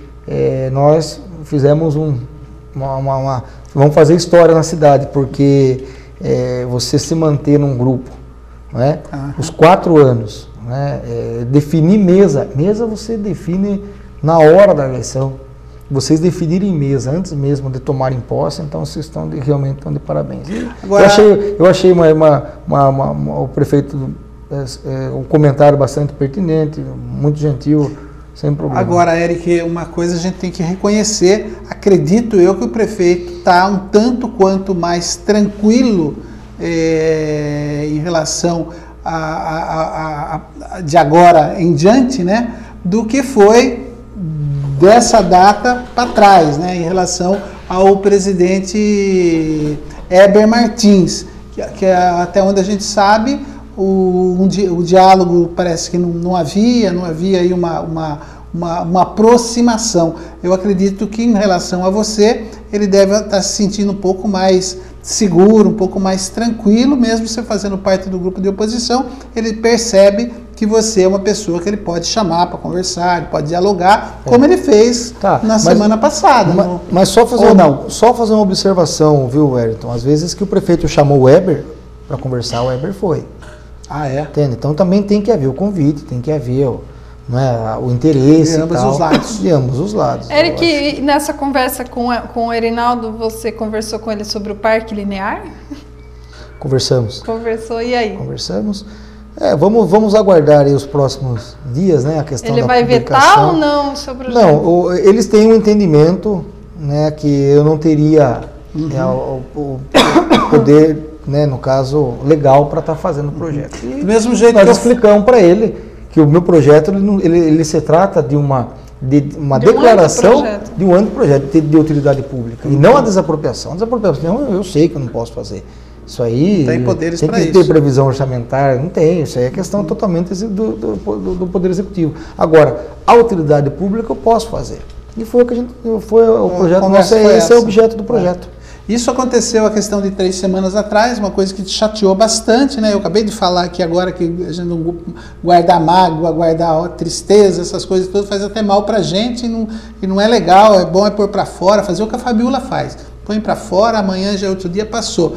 nós fizemos vamos fazer história na cidade, porque você se manter num grupo, não é? Os 4 anos, né? Definir mesa você define na hora da eleição. Vocês definirem mesa antes mesmo de tomarem posse, então vocês realmente estão de parabéns. Agora, eu achei o prefeito um comentário bastante pertinente, muito gentil, sem problema. Agora, Eric, uma coisa a gente tem que reconhecer, acredito eu que o prefeito está um tanto quanto mais tranquilo em relação de agora em diante, né, do que foi dessa data para trás, né, em relação ao presidente Heber Martins, que até onde a gente sabe, o diálogo parece que não havia aí uma aproximação. Eu acredito que em relação a você, ele deve estar se sentindo um pouco mais seguro, um pouco mais tranquilo, mesmo você fazendo parte do grupo de oposição, ele percebe que você é uma pessoa que ele pode chamar para conversar, ele pode dialogar, como ele fez na semana passada. Mas só fazer uma observação, viu, Wellington? Às vezes que o prefeito chamou o Heber para conversar, o Heber foi. Ah, é? Entende? Então também tem que haver o convite, tem que haver o interesse. De ambos os lados. De ambos os lados. Eric, nessa conversa com o Erinaldo, você conversou com ele sobre o Parque Linear? Conversamos. Conversou, e aí? Conversamos. Vamos aguardar aí os próximos dias, né? A questão ele da vai publicação. vetar ou não sobre o Não, eles têm um entendimento, né, que eu não teria o poder, né, no caso, legal para estar fazendo o projeto. E do mesmo jeito nós explicamos para ele que o meu projeto ele se trata de uma declaração de um anteprojeto de utilidade pública, e não a desapropriação. A desapropriação eu sei que eu não posso fazer. Isso aí tem poderes para isso. Tem que ter previsão orçamentária, não tem. Isso aí é questão totalmente do Poder Executivo. Agora, a utilidade pública eu posso fazer. E foi o que o projeto nosso, esse é o objeto do projeto. Isso aconteceu a questão de 3 semanas atrás, uma coisa que te chateou bastante, né? Eu acabei de falar aqui agora que a gente não guardar mágoa, guardar tristeza, essas coisas todas faz até mal pra gente e não é legal, é bom pôr pra fora, fazer o que a Fabiola faz. Põe pra fora, amanhã já é outro dia, passou.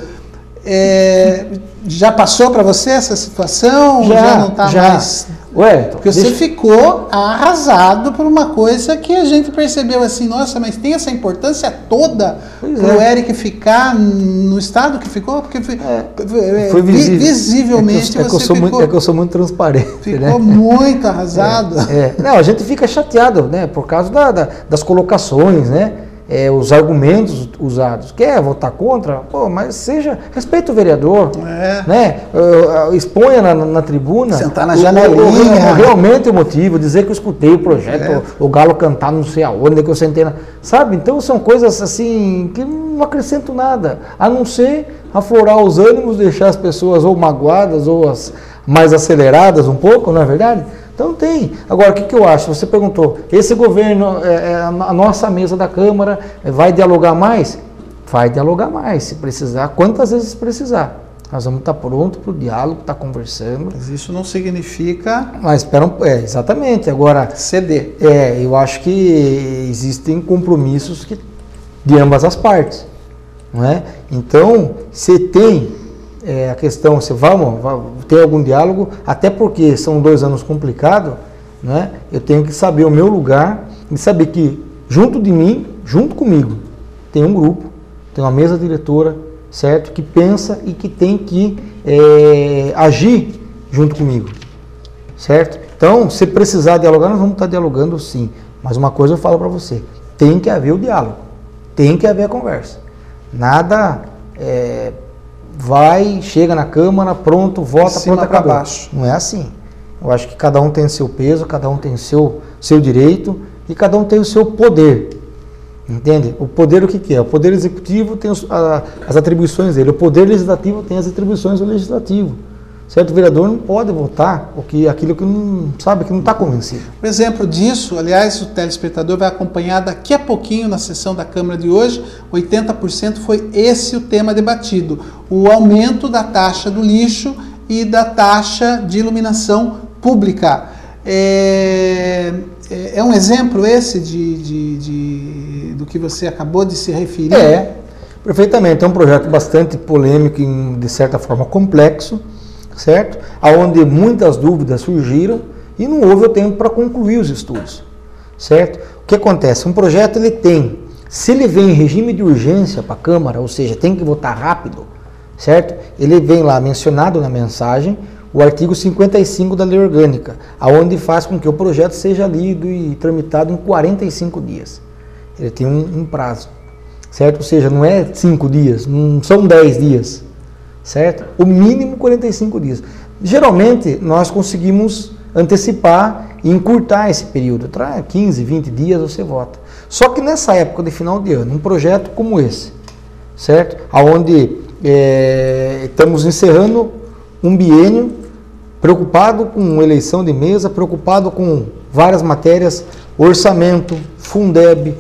Já passou para você essa situação? Já não está mais? Wellington, porque você ficou arrasado por uma coisa que a gente percebeu assim, nossa, mas tem essa importância toda para o Eric ficar no estado que ficou? Porque foi visivelmente você ficou... É que eu sou muito transparente. Ficou muito arrasado. Não, a gente fica chateado, né, por causa das colocações, né? Os argumentos usados. Quer votar contra? Pô, mas respeita o vereador, né? Exponha na tribuna. Sentar na janelinha. Realmente o motivo, dizer que eu escutei o projeto, o galo cantar não sei aonde, que eu sentei sabe? Então são coisas assim que não acrescentam nada, a não ser aflorar os ânimos, deixar as pessoas ou magoadas ou mais aceleradas um pouco, não é verdade? Então tem. Agora, o que eu acho? Você perguntou, esse governo, a nossa mesa da Câmara, vai dialogar mais? Vai dialogar mais, se precisar, quantas vezes precisar. Nós vamos estar prontos para o diálogo, estar conversando. Mas isso não significa... Mas exatamente. Agora... ceder. Eu acho que existem compromissos de ambas as partes. Não é? Então, se tem... a questão, se vamos ter algum diálogo, até porque são 2 anos complicados, né? Eu tenho que saber o meu lugar e saber que junto de mim, junto comigo, tem um grupo, tem uma mesa diretora, certo? Que pensa e que tem que agir junto comigo, certo? Então, se precisar dialogar, nós vamos estar dialogando sim, mas uma coisa eu falo para você, tem que haver o diálogo, tem que haver a conversa, nada... chega na Câmara, pronto, vota, pronto, acabou. Baixo. Não é assim. Eu acho que cada um tem seu peso, cada um tem seu direito e cada um tem o seu poder. Entende? O poder o que é? O poder executivo tem as atribuições dele, o poder legislativo tem as atribuições do legislativo. Certo? O vereador não pode votar aquilo que não sabe, que não está convencido. Um exemplo disso, aliás, o telespectador vai acompanhar daqui a pouquinho na sessão da Câmara de hoje, 80% foi esse o tema debatido, o aumento da taxa do lixo e da taxa de iluminação pública. É um exemplo esse do que você acabou de se referir? Perfeitamente. É um projeto bastante polêmico e, de certa forma, complexo, certo? Onde muitas dúvidas surgiram e não houve o tempo para concluir os estudos, certo? O que acontece? Um projeto, ele tem, se ele vem em regime de urgência para a Câmara, ou seja, tem que votar rápido, certo? Ele vem lá mencionado na mensagem, o artigo 55 da Lei Orgânica, aonde faz com que o projeto seja lido e tramitado em 45 dias. Ele tem um prazo, certo? Ou seja, não é 5 dias, não são 10 dias, certo? O mínimo 45 dias. Geralmente, nós conseguimos antecipar e encurtar esse período. 15, 20 dias você vota. Só que nessa época de final de ano, um projeto como esse, certo? Onde estamos encerrando um biênio, preocupado com eleição de mesa, preocupado com várias matérias, orçamento, Fundeb,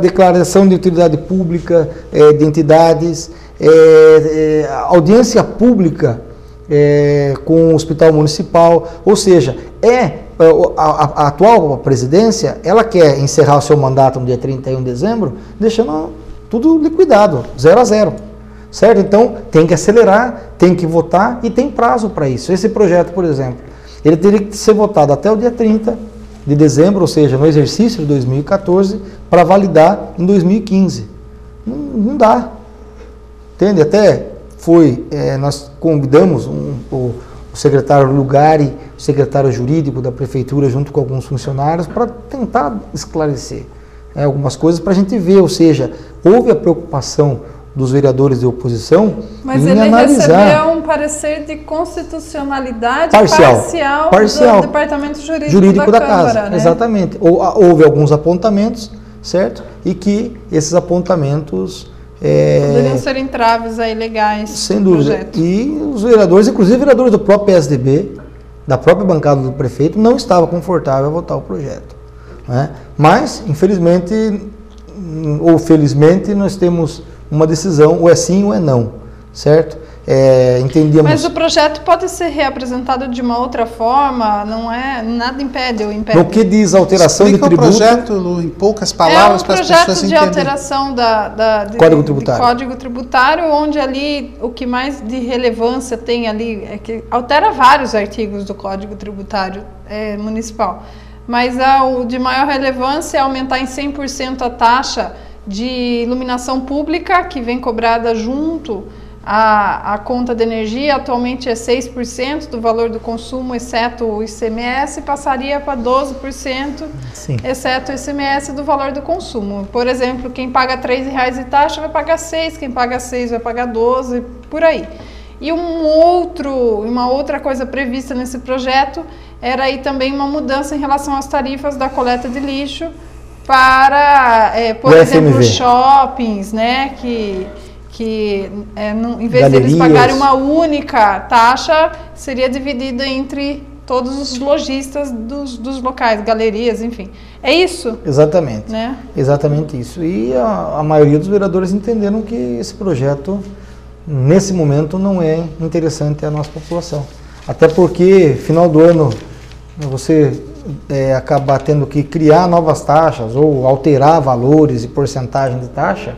declaração de utilidade pública de entidades, audiência pública com o hospital municipal, ou seja, a atual presidência, ela quer encerrar o seu mandato no dia 31 de dezembro, deixando tudo liquidado, 0 a 0. Certo? Então, tem que acelerar, tem que votar e tem prazo para isso. Esse projeto, por exemplo, ele teria que ser votado até o dia 30 de dezembro, ou seja, no exercício de 2014, para validar em 2015. Não dá. Entende? Até nós convidamos o secretário Lugari, o secretário jurídico da prefeitura, junto com alguns funcionários, para tentar esclarecer algumas coisas para a gente ver, ou seja, houve a preocupação dos vereadores de oposição em analisar. Mas ele recebeu um parecer de constitucionalidade parcial do Departamento Jurídico da Câmara, né? Exatamente. Houve alguns apontamentos, certo? E que esses apontamentos poderiam ser entraves aí legais. Sem dúvida. E os vereadores, inclusive vereadores do próprio PSDB, da própria bancada do prefeito, não estavam confortáveis a votar o projeto, né? Mas, infelizmente ou felizmente, nós temos uma decisão, ou é sim ou é não, certo? Entendíamos... Mas o projeto pode ser reapresentado de uma outra forma, não é? Nada impede ou impede. No que diz alteração de tributo... o projeto, Lu, em poucas palavras, para as pessoas entenderem. É um projeto de alteração Código Tributário. Código Tributário, onde ali o que mais de relevância tem ali é que altera vários artigos do Código Tributário Municipal. Mas o de maior relevância é aumentar em 100% a taxa de iluminação pública, que vem cobrada junto à conta de energia. Atualmente é 6% do valor do consumo, exceto o ICMS, passaria para 12%, sim, exceto o ICMS do valor do consumo. Por exemplo, quem paga R$3 de taxa vai pagar 6, quem paga 6 vai pagar 12, por aí. E uma outra coisa prevista nesse projeto era aí também uma mudança em relação às tarifas da coleta de lixo, para, por exemplo, shoppings, né, que em vez de eles pagarem uma única taxa, seria dividida entre todos os lojistas dos locais, galerias, enfim. É isso? Exatamente. Né? Exatamente isso. E a maioria dos vereadores entenderam que esse projeto, nesse momento, não é interessante à nossa população. Até porque, final do ano, você... acabar tendo que criar novas taxas ou alterar valores e porcentagem de taxa,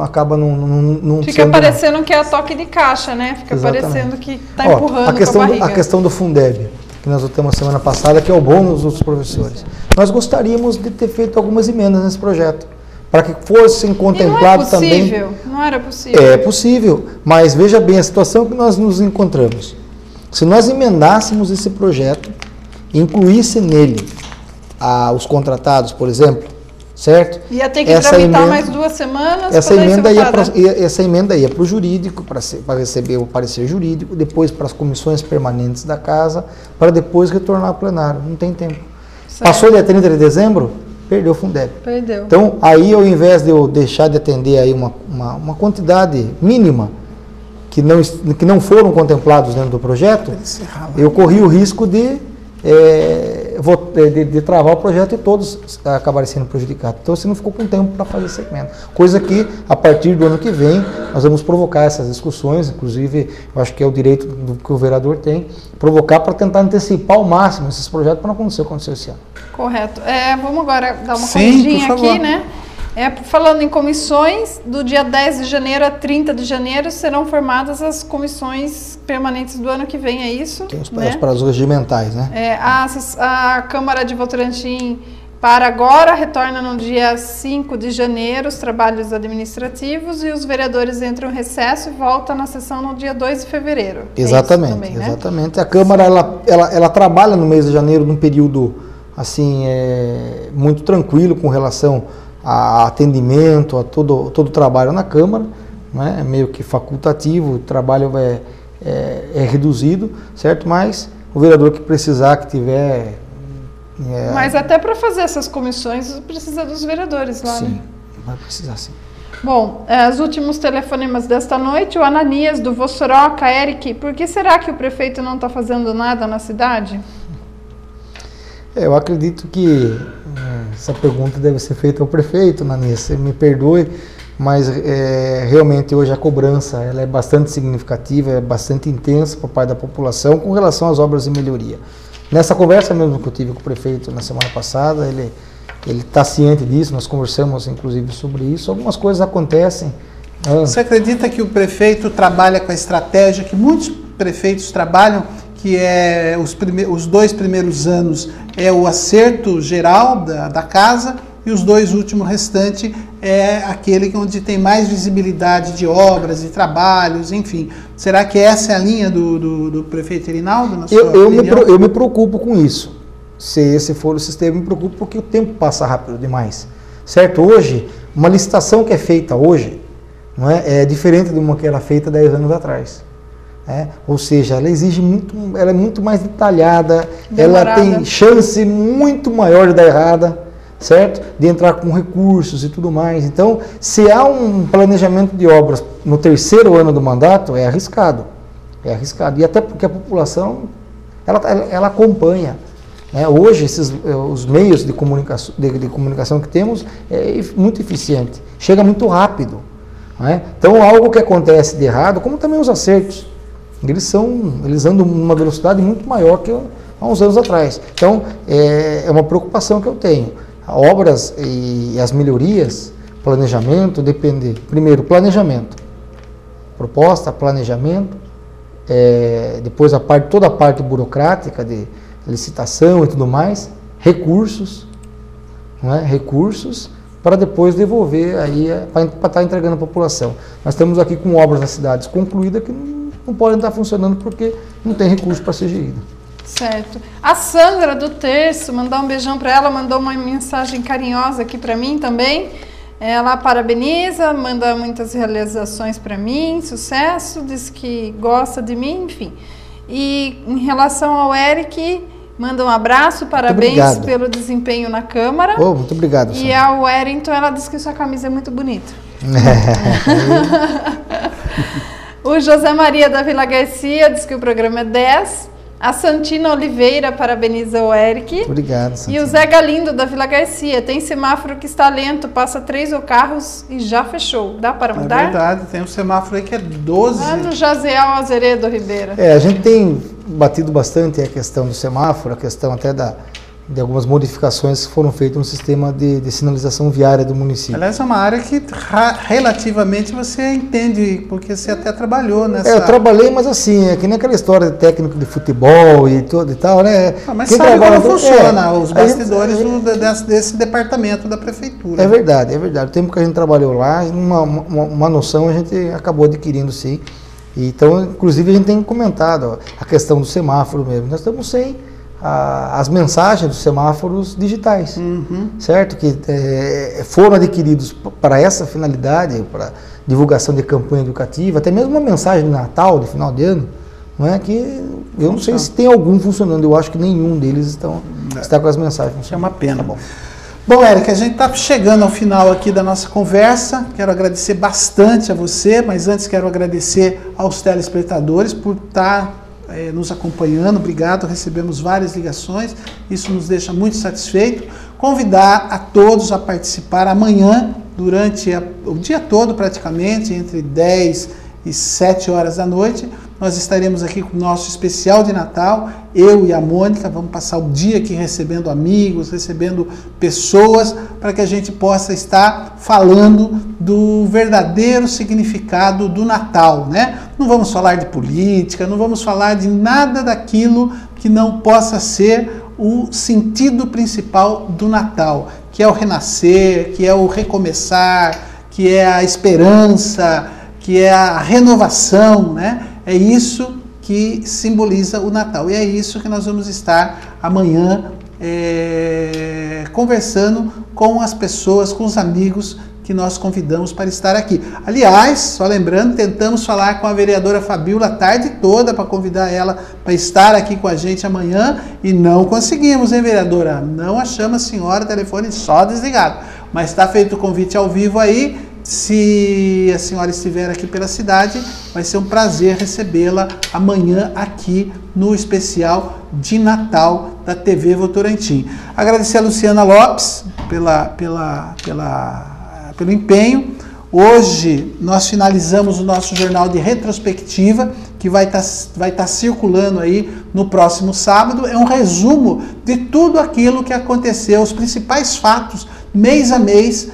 acaba não fica parecendo que é a toque de caixa, né? Fica parecendo que está empurrando com a barriga. A questão do Fundeb, que nós votamos semana passada, que é o bônus dos professores. Nós gostaríamos de ter feito algumas emendas nesse projeto, para que fossem contemplados também... Não era possível? É possível, mas veja bem a situação que nós nos encontramos. Se nós emendássemos esse projeto, incluísse nele os contratados, por exemplo, certo? Ia ter que tramitar mais 2 semanas. Essa emenda ia para o jurídico, para receber o parecer jurídico, depois para as comissões permanentes da casa, para depois retornar ao plenário. Não tem tempo. Certo. Passou dia 30 de dezembro, perdeu o Fundeb. Perdeu. Então, aí ao invés de eu deixar de atender aí uma quantidade mínima, que não foram contemplados dentro do projeto, eu corri o risco de de travar o projeto e todos acabarem sendo prejudicados. Então você não ficou com tempo para fazer esse segmento. Coisa que, a partir do ano que vem, nós vamos provocar essas discussões, inclusive, eu acho que é o direito que o vereador tem, provocar para tentar antecipar ao máximo esses projetos para não acontecer o que aconteceu esse ano. Correto. Vamos agora dar uma corridinha aqui, né? Falando em comissões, do dia 10 de janeiro a 30 de janeiro serão formadas as comissões permanentes do ano que vem, é isso? Tem os prazos regimentais, né? A Câmara de Votorantim para agora, retorna no dia 5 de janeiro os trabalhos administrativos e os vereadores entram em recesso e voltam na sessão no dia 2 de fevereiro. Exatamente, também, né? Exatamente. A Câmara, ela trabalha no mês de janeiro num período, assim, muito tranquilo com relação a atendimento, a todo o trabalho na Câmara, né? É meio que facultativo, o trabalho é reduzido, certo? Mas o vereador que precisar, que tiver... Mas até para fazer essas comissões precisa dos vereadores lá, sim, né? Vai precisar sim. Bom, os últimos telefonemas desta noite, o Ananias do Vossoroca, Eric, por que será que o prefeito não está fazendo nada na cidade? Eu acredito que essa pergunta deve ser feita ao prefeito, Ananias, você me perdoe, mas realmente hoje a cobrança ela é bastante significativa, é bastante intensa por parte da população com relação às obras de melhoria. Nessa conversa mesmo que eu tive com o prefeito na semana passada, ele está ciente disso, nós conversamos inclusive sobre isso, algumas coisas acontecem. Você acredita que o prefeito trabalha com a estratégia que muitos prefeitos trabalham, que é os 2 primeiros anos é o acerto geral da casa e os 2 últimos restantes é aquele onde tem mais visibilidade de obras e trabalhos, enfim. Será que essa é a linha do prefeito Erinaldo? Na sua opinião? Eu me preocupo com isso. Se esse for o sistema, eu me preocupo porque o tempo passa rápido demais. Certo? Hoje, uma licitação que é feita hoje não é diferente de uma que era feita 10 anos atrás. Ou seja, ela é muito mais detalhada, demorada. Ela tem chance muito maior de dar errada, certo? De entrar com recursos e tudo mais. Então, se há um planejamento de obras no 3º ano do mandato, é arriscado. É arriscado. E até porque a população, ela acompanha. Hoje, os meios de comunicação que temos é muito eficiente. Chega muito rápido. Então, algo que acontece de errado, como também os acertos, eles andam numa velocidade muito maior que há uns anos atrás. Então, é uma preocupação que eu tenho. Obras e as melhorias, planejamento, depende. Primeiro, planejamento. Proposta, planejamento. Depois, toda a parte burocrática de licitação e tudo mais. Recursos. Recursos para depois devolver aí para estar entregando à população. Nós estamos aqui com obras nas cidades concluídas que não podem estar funcionando porque não tem recurso para ser gerido. Certo. A Sandra do Terço, mandar um beijão para ela, mandou uma mensagem carinhosa aqui para mim também. Ela parabeniza, manda muitas realizações para mim, sucesso, diz que gosta de mim, enfim. E em relação ao Eric, manda um abraço, parabéns pelo desempenho na Câmara. Muito obrigado, Sandra. E ao Wellington, ela diz que sua camisa é muito bonita. O José Maria da Vila Garcia diz que o programa é 10. A Santina Oliveira parabeniza o Eric. Obrigado, Santina. E o Zé Galindo da Vila Garcia. Tem semáforo que está lento, passa 3 carros e já fechou. Dá para mudar? É verdade, tem um semáforo aí que é 12. Lá no Jaziel Azeredo Ribeira. A gente tem batido bastante a questão do semáforo, a questão até de algumas modificações que foram feitas no sistema de sinalização viária do município. Aliás, é uma área que relativamente você entende, porque você até trabalhou nessa... Eu trabalhei, mas assim, é que nem aquela história de técnico de futebol e tudo e tal, né? Mas quem sabe como funciona os bastidores desse departamento da prefeitura. É verdade. O tempo que a gente trabalhou lá, uma noção a gente acabou adquirindo, sim. Então, inclusive, a gente tem comentado a questão do semáforo mesmo. Nós estamos sem as mensagens dos semáforos digitais, certo? Que foram adquiridos para essa finalidade, para divulgação de campanha educativa, até mesmo uma mensagem de Natal, de final de ano, não é? Que eu não sei se tem algum funcionando, eu acho que nenhum deles está com as mensagens funcionando. É uma pena. Bom, Eric, a gente está chegando ao final aqui da nossa conversa. Quero agradecer bastante a você, mas antes quero agradecer aos telespectadores por estar nos acompanhando, obrigado, recebemos várias ligações, isso nos deixa muito satisfeito. Convidar a todos a participar amanhã, durante o dia todo praticamente, entre 10 e 7 horas da noite, nós estaremos aqui com o nosso especial de Natal, eu e a Mônica, vamos passar o dia aqui recebendo amigos, recebendo pessoas, para que a gente possa estar falando do verdadeiro significado do Natal, né? Não vamos falar de política, não vamos falar de nada daquilo que não possa ser o sentido principal do Natal, que é o renascer, que é o recomeçar, que é a esperança, que é a renovação, né? É isso que simboliza o Natal. E é isso que nós vamos estar amanhã conversando com as pessoas, com os amigos que nós convidamos para estar aqui. Aliás, só lembrando, tentamos falar com a vereadora Fabíola a tarde toda para convidar ela para estar aqui com a gente amanhã e não conseguimos, hein, vereadora? Não achamos a senhora, telefone só desligado. Mas está feito o convite ao vivo aí. Se a senhora estiver aqui pela cidade, vai ser um prazer recebê-la amanhã aqui no especial de Natal da TV Votorantim. Agradecer a Luciana Lopes pelo empenho. Hoje nós finalizamos o nosso jornal de retrospectiva, que vai estar circulando aí no próximo sábado. É um resumo de tudo aquilo que aconteceu, os principais fatos, mês a mês,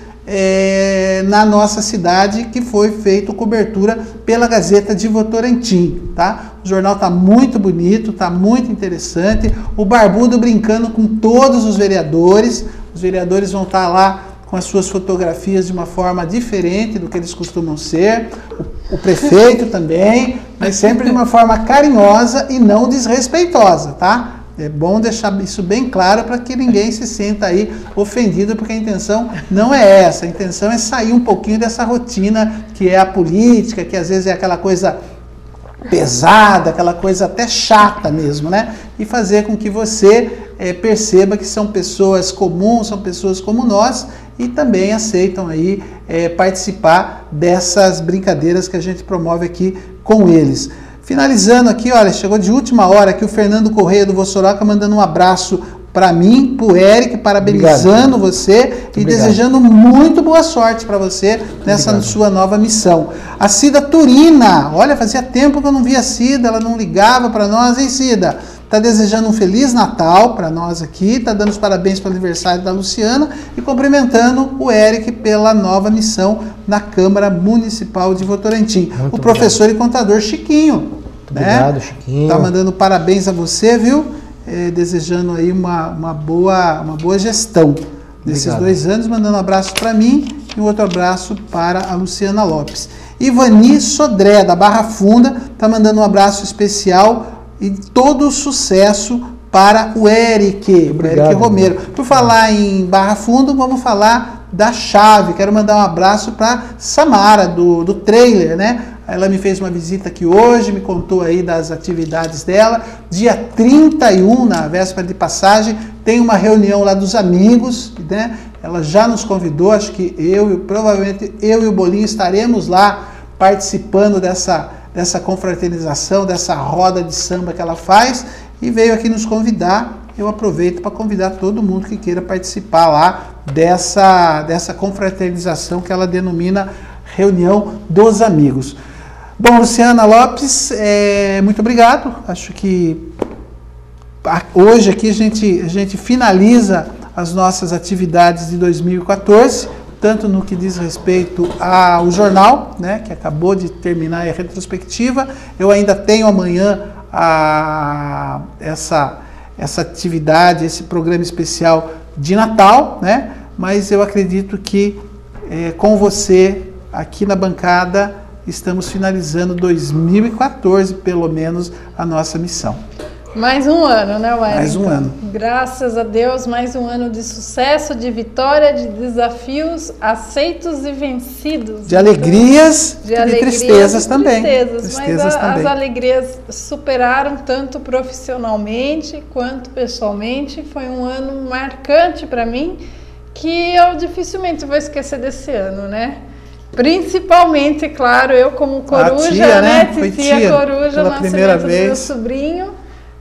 na nossa cidade, que foi feito cobertura pela Gazeta de Votorantim, tá? O jornal está muito bonito, está muito interessante. O Barbudo brincando com todos os vereadores vão estar lá com as suas fotografias de uma forma diferente do que eles costumam ser. O prefeito também, mas sempre de uma forma carinhosa e não desrespeitosa, tá? É bom deixar isso bem claro para que ninguém se sinta aí ofendido, porque a intenção não é essa. A intenção é sair um pouquinho dessa rotina que é a política, que às vezes é aquela coisa pesada, aquela coisa até chata mesmo, né? E fazer com que você perceba que são pessoas comuns, são pessoas como nós e também aceitam aí participar dessas brincadeiras que a gente promove aqui com eles. Finalizando aqui, olha, chegou de última hora aqui o Fernando Correia do Vossoroca mandando um abraço para mim, para o Eric, parabenizando você e desejando muito boa sorte para você nessa sua nova missão. A Cida Turina, olha, fazia tempo que eu não via a Cida, ela não ligava para nós, hein, Cida? Está desejando um Feliz Natal para nós aqui, está dando os parabéns para o aniversário da Luciana e cumprimentando o Eric pela nova missão na Câmara Municipal de Votorantim. Muito o professor obrigado. E contador Chiquinho. Obrigado, Chiquinho. Está mandando parabéns a você, viu? Desejando aí uma boa gestão nesses 2 anos, mandando um abraço para mim e um outro abraço para a Luciana Lopes. Ivani Sodré, da Barra Funda, está mandando um abraço especial e todo o sucesso para o Eric, obrigado, Eric Romero. Por falar em Barra Funda, vamos falar da Chave. Quero mandar um abraço para Samara, do trailer, né? Ela me fez uma visita aqui hoje, me contou aí das atividades dela. Dia 31, na véspera de passagem, tem uma reunião lá dos amigos, né? Ela já nos convidou, acho que provavelmente eu e o Bolinho estaremos lá participando dessa confraternização, dessa roda de samba que ela faz, e veio aqui nos convidar. Eu aproveito para convidar todo mundo que queira participar lá dessa confraternização que ela denomina Reunião dos Amigos. Bom, Luciana Lopes, muito obrigado. Acho que hoje aqui a gente finaliza as nossas atividades de 2014, tanto no que diz respeito ao jornal, né, que acabou de terminar a retrospectiva. Eu ainda tenho amanhã essa atividade, esse programa especial de Natal, né, mas eu acredito que com você aqui na bancada estamos finalizando 2014, pelo menos, a nossa missão. Mais um ano, né, Wellington? Mais um ano. Graças a Deus, mais um ano de sucesso, de vitória, de desafios aceitos e vencidos. De alegrias e tristezas também. Mas as alegrias superaram tanto profissionalmente quanto pessoalmente. Foi um ano marcante para mim, que eu dificilmente vou esquecer desse ano, né? Principalmente, claro, eu como coruja, tia, né? Foi Titia tia, coruja, pela primeira nascimento do meu vez. sobrinho,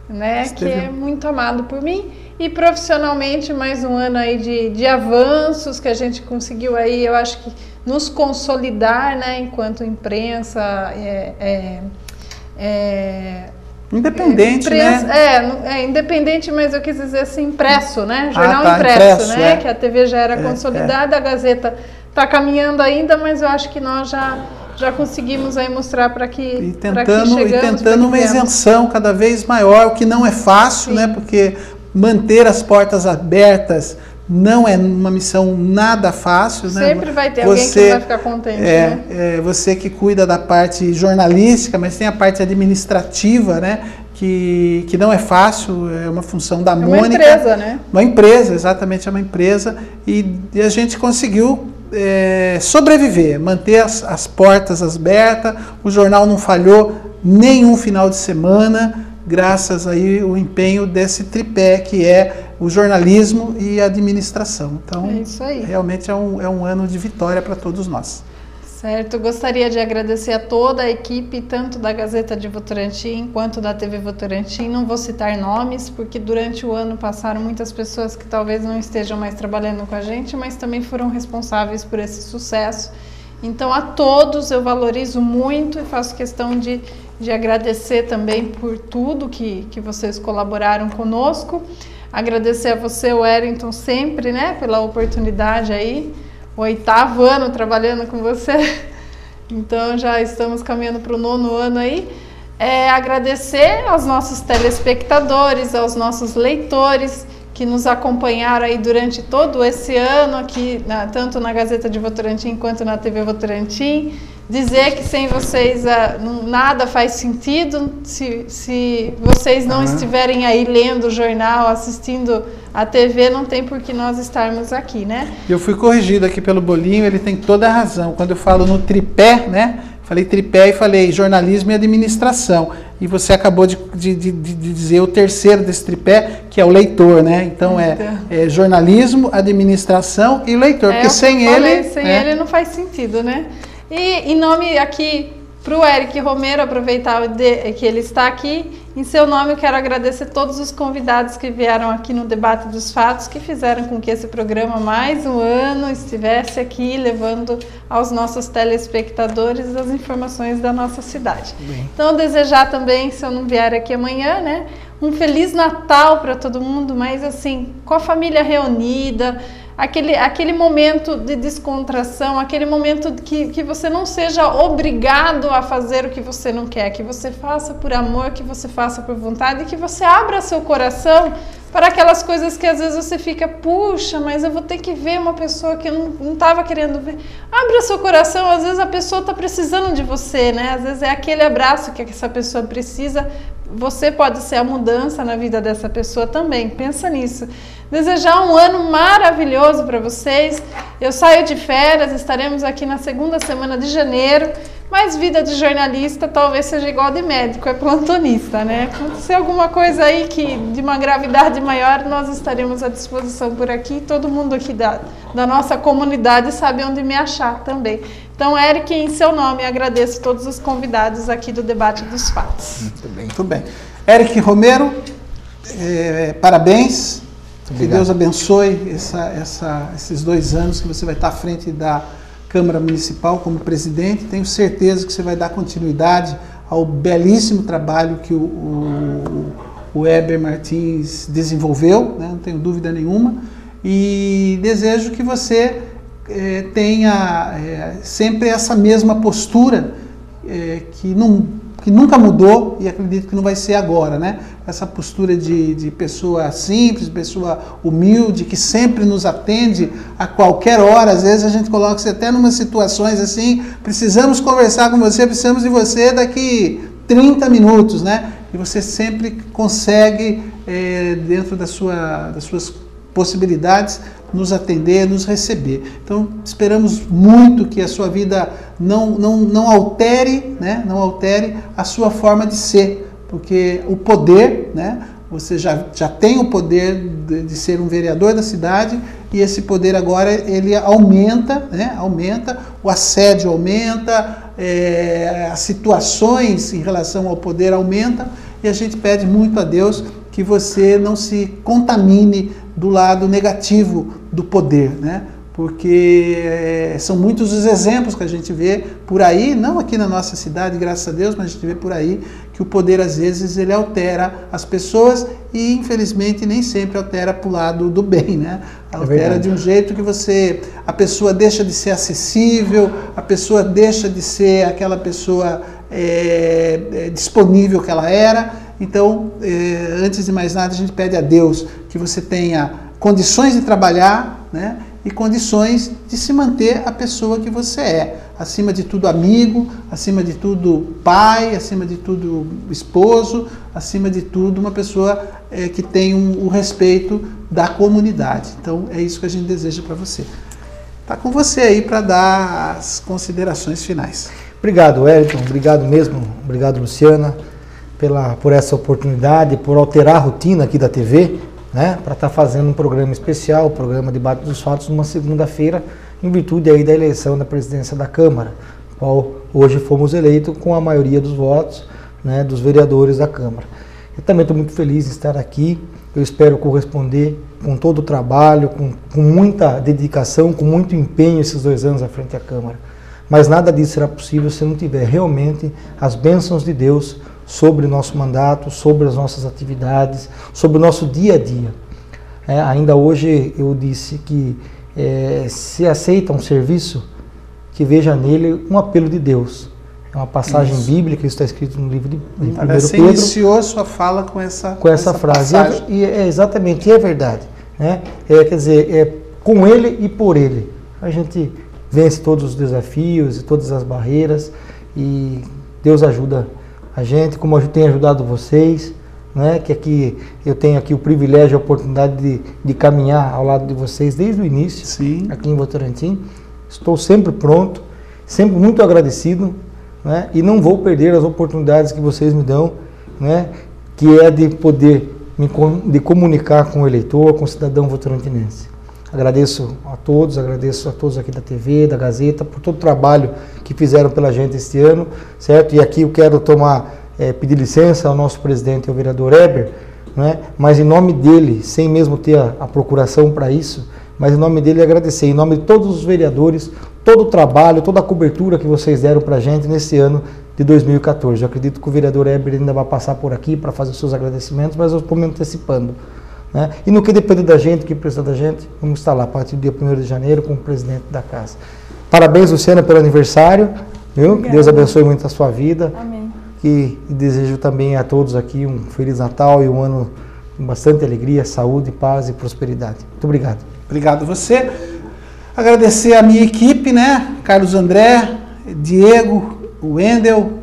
né? Esteve... Que é muito amado por mim. E profissionalmente, mais um ano aí de avanços que a gente conseguiu aí, eu acho que nos consolidar, né? Enquanto imprensa, independente, né? Independente, mas eu quis dizer assim, impresso, né? Jornal impresso, né? Que a TV já era consolidada, a Gazeta está caminhando ainda, mas eu acho que nós já conseguimos aí mostrar para que tentando uma isenção cada vez maior, o que não é fácil, né? Porque manter as portas abertas não é uma missão nada fácil, né? Sempre vai ter alguém que vai ficar contente, né? Você que cuida da parte jornalística, mas tem a parte administrativa, né? Que não é fácil, é uma função da Mônica. Uma empresa, né? Uma empresa, exatamente, é uma empresa. E a gente conseguiu sobreviver, manter as portas abertas. O jornal não falhou nenhum final de semana, graças aí ao empenho desse tripé que é o jornalismo e a administração. Então, isso aí. Realmente é um ano de vitória para todos nós. Certo, gostaria de agradecer a toda a equipe, tanto da Gazeta de Votorantim quanto da TV Votorantim. Não vou citar nomes, porque durante o ano passaram muitas pessoas que talvez não estejam mais trabalhando com a gente, mas também foram responsáveis por esse sucesso. Então, a todos eu valorizo muito e faço questão de agradecer também por tudo que vocês colaboraram conosco. Agradecer a você, Wellington, sempre, né, pela oportunidade aí. O 8º ano trabalhando com você, então já estamos caminhando para o 9º ano aí. Agradecer aos nossos telespectadores, aos nossos leitores que nos acompanharam aí durante todo esse ano aqui, tanto na Gazeta de Votorantim quanto na TV Votorantim. Dizer que sem vocês nada faz sentido, se vocês não estiverem aí lendo o jornal, assistindo a TV, não tem por que nós estarmos aqui, né? Eu fui corrigido aqui pelo Bolinho, ele tem toda a razão. Quando eu falo no tripé, né? Falei tripé e falei jornalismo e administração. E você acabou de dizer o terceiro desse tripé, que é o leitor, né? Então é jornalismo, administração e leitor. Porque sem ele não faz sentido, né? E em nome aqui para o Eric Romero, aproveitar que ele está aqui, em seu nome eu quero agradecer todos os convidados que vieram aqui no Debate dos Fatos, que fizeram com que esse programa mais um ano estivesse aqui levando aos nossos telespectadores as informações da nossa cidade. Bem. Então desejar também, se eu não vier aqui amanhã, né, um Feliz Natal para todo mundo, mas assim, com a família reunida, aquele momento de descontração, aquele momento que você não seja obrigado a fazer o que você não quer, que você faça por amor, que você faça por vontade e que você abra seu coração para aquelas coisas que às vezes você fica, puxa, mas eu vou ter que ver uma pessoa que eu não estava querendo ver. Abra seu coração, às vezes a pessoa está precisando de você, né? Às vezes é aquele abraço que essa pessoa precisa. Você pode ser a mudança na vida dessa pessoa também, pensa nisso. Desejar um ano maravilhoso para vocês. Eu saio de férias, estaremos aqui na segunda semana de janeiro, mas vida de jornalista talvez seja igual de médico, é plantonista, né? Acontecer alguma coisa aí de uma gravidade maior, nós estaremos à disposição por aqui. Todo mundo aqui da nossa comunidade sabe onde me achar também. Então, Eric, em seu nome, agradeço todos os convidados aqui do Debate dos Fatos. Muito bem. Eric Romero, parabéns. Que Deus abençoe esses 2 anos que você vai estar à frente da Câmara Municipal como presidente. Tenho certeza que você vai dar continuidade ao belíssimo trabalho que o Heber Martins desenvolveu, né? Não tenho dúvida nenhuma. E desejo que você tenha sempre essa mesma postura que nunca mudou e acredito que não vai ser agora, né? Essa postura de pessoa simples, pessoa humilde, que sempre nos atende a qualquer hora. Às vezes a gente coloca você até em umas situações assim, precisamos conversar com você, precisamos de você daqui 30 minutos, né? E você sempre consegue, dentro das suas possibilidades, nos atender, nos receber. Então, esperamos muito que a sua vida não altere, né? Não altere a sua forma de ser, porque o poder, né? você já tem o poder de ser um vereador da cidade, e esse poder agora ele aumenta, né? Aumenta, o assédio aumenta, as situações em relação ao poder aumentam, e a gente pede muito a Deus que você não se contamine do lado negativo do poder, né? Porque são muitos os exemplos que a gente vê por aí, não aqui na nossa cidade, graças a Deus, mas a gente vê por aí que o poder às vezes ele altera as pessoas e infelizmente nem sempre altera para o lado do bem, né? Altera de um jeito que a pessoa deixa de ser acessível, a pessoa deixa de ser aquela pessoa disponível que ela era. Então, antes de mais nada, a gente pede a Deus que você tenha condições de trabalhar, né? E condições de se manter a pessoa que você é. Acima de tudo amigo, acima de tudo pai, acima de tudo esposo, acima de tudo uma pessoa que tem o respeito da comunidade. Então é isso que a gente deseja para você. Está com você aí para dar as considerações finais. Obrigado, Wellington. Obrigado mesmo. Obrigado, Luciana, por essa oportunidade, por alterar a rotina aqui da TV, né, para estar fazendo um programa especial, o programa Debate dos Fatos, numa segunda-feira, em virtude aí da eleição da presidência da Câmara, qual hoje fomos eleitos com a maioria dos votos, né, dos vereadores da Câmara. Eu também estou muito feliz de estar aqui, eu espero corresponder com todo o trabalho, com muita dedicação, com muito empenho esses 2 anos à frente da Câmara. Mas nada disso será possível se não tiver realmente as bênçãos de Deus sobre o nosso mandato, sobre as nossas atividades, sobre o nosso dia a dia. Ainda hoje eu disse que se aceita um serviço, que veja nele um apelo de Deus. É uma passagem bíblica, isso está escrito no livro de 1 Pedro. Você iniciou sua fala com essa frase. Exatamente, e é verdade. Né? Quer dizer, é com ele e por ele. A gente vence todos os desafios e todas as barreiras, e Deus ajuda a gente, como eu tenho ajudado vocês, né? Que aqui eu tenho aqui o privilégio, a oportunidade de caminhar ao lado de vocês desde o início. Sim. Aqui em Votorantim. Estou sempre pronto, sempre muito agradecido, né? E não vou perder as oportunidades que vocês me dão, né? Que é de poder de comunicar com o eleitor, com o cidadão votorantinense. Agradeço a todos aqui da TV, da Gazeta, por todo o trabalho que fizeram pela gente este ano, certo? E aqui eu quero pedir licença ao nosso presidente, o vereador Eber, né? Mas em nome dele, sem mesmo ter a procuração para isso, mas em nome dele agradecer, em nome de todos os vereadores, todo o trabalho, toda a cobertura que vocês deram para a gente nesse ano de 2014. Eu acredito que o vereador Eber ainda vai passar por aqui para fazer os seus agradecimentos, mas eu estou me antecipando. Né? E no que depende da gente, o que precisa da gente, vamos estar lá a partir do dia 1º de janeiro com o presidente da casa. Parabéns, Luciana, pelo aniversário, viu? Obrigada. Deus abençoe muito a sua vida. Amém. E desejo também a todos aqui um Feliz Natal e um ano com bastante alegria, saúde, paz e prosperidade. Muito obrigado. Obrigado a você. Agradecer a minha equipe, né? Carlos André, Diego, o Wendel,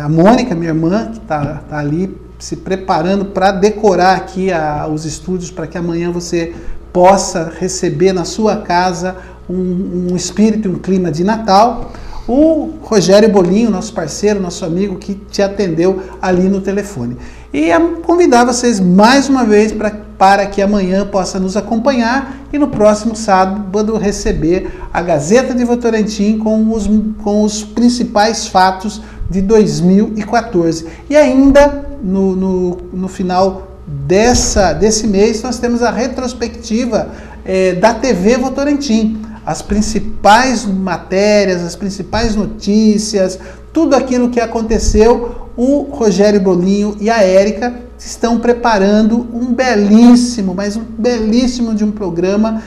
a Mônica, minha irmã, que está ali se preparando para decorar aqui os estúdios, para que amanhã você possa receber na sua casa um espírito e um clima de Natal. O Rogério Bolinho, nosso parceiro, nosso amigo, que te atendeu ali no telefone. E convidar vocês mais uma vez para que amanhã possa nos acompanhar e no próximo sábado receber a Gazeta de Votorantim com os principais fatos de 2014. E ainda no final desse mês nós temos a retrospectiva da TV Votorantim. As principais matérias, as principais notícias, tudo aquilo que aconteceu, o Rogério Bolinho e a Érica estão preparando um belíssimo de um programa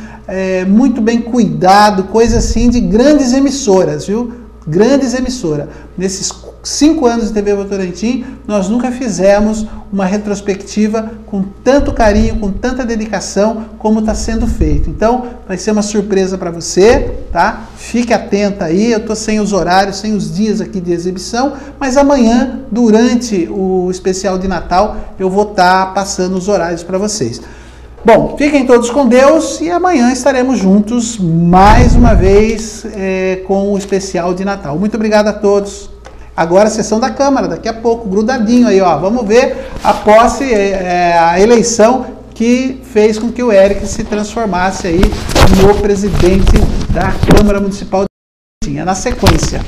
muito bem cuidado, coisa assim de grandes emissoras, viu? Grandes emissoras. Nesses 5 anos de TV Votorantim, nós nunca fizemos uma retrospectiva com tanto carinho, com tanta dedicação como está sendo feito. Então, vai ser uma surpresa para você, tá? Fique atenta aí, eu estou sem os horários, sem os dias aqui de exibição, mas amanhã, durante o especial de Natal, eu vou estar passando os horários para vocês. Bom, fiquem todos com Deus e amanhã estaremos juntos mais uma vez com o especial de Natal. Muito obrigado a todos Agora a sessão da Câmara, daqui a pouco, grudadinho aí, ó. Vamos ver a posse, a eleição que fez com que o Eric se transformasse aí no presidente da Câmara Municipal de Votorantim. Na sequência.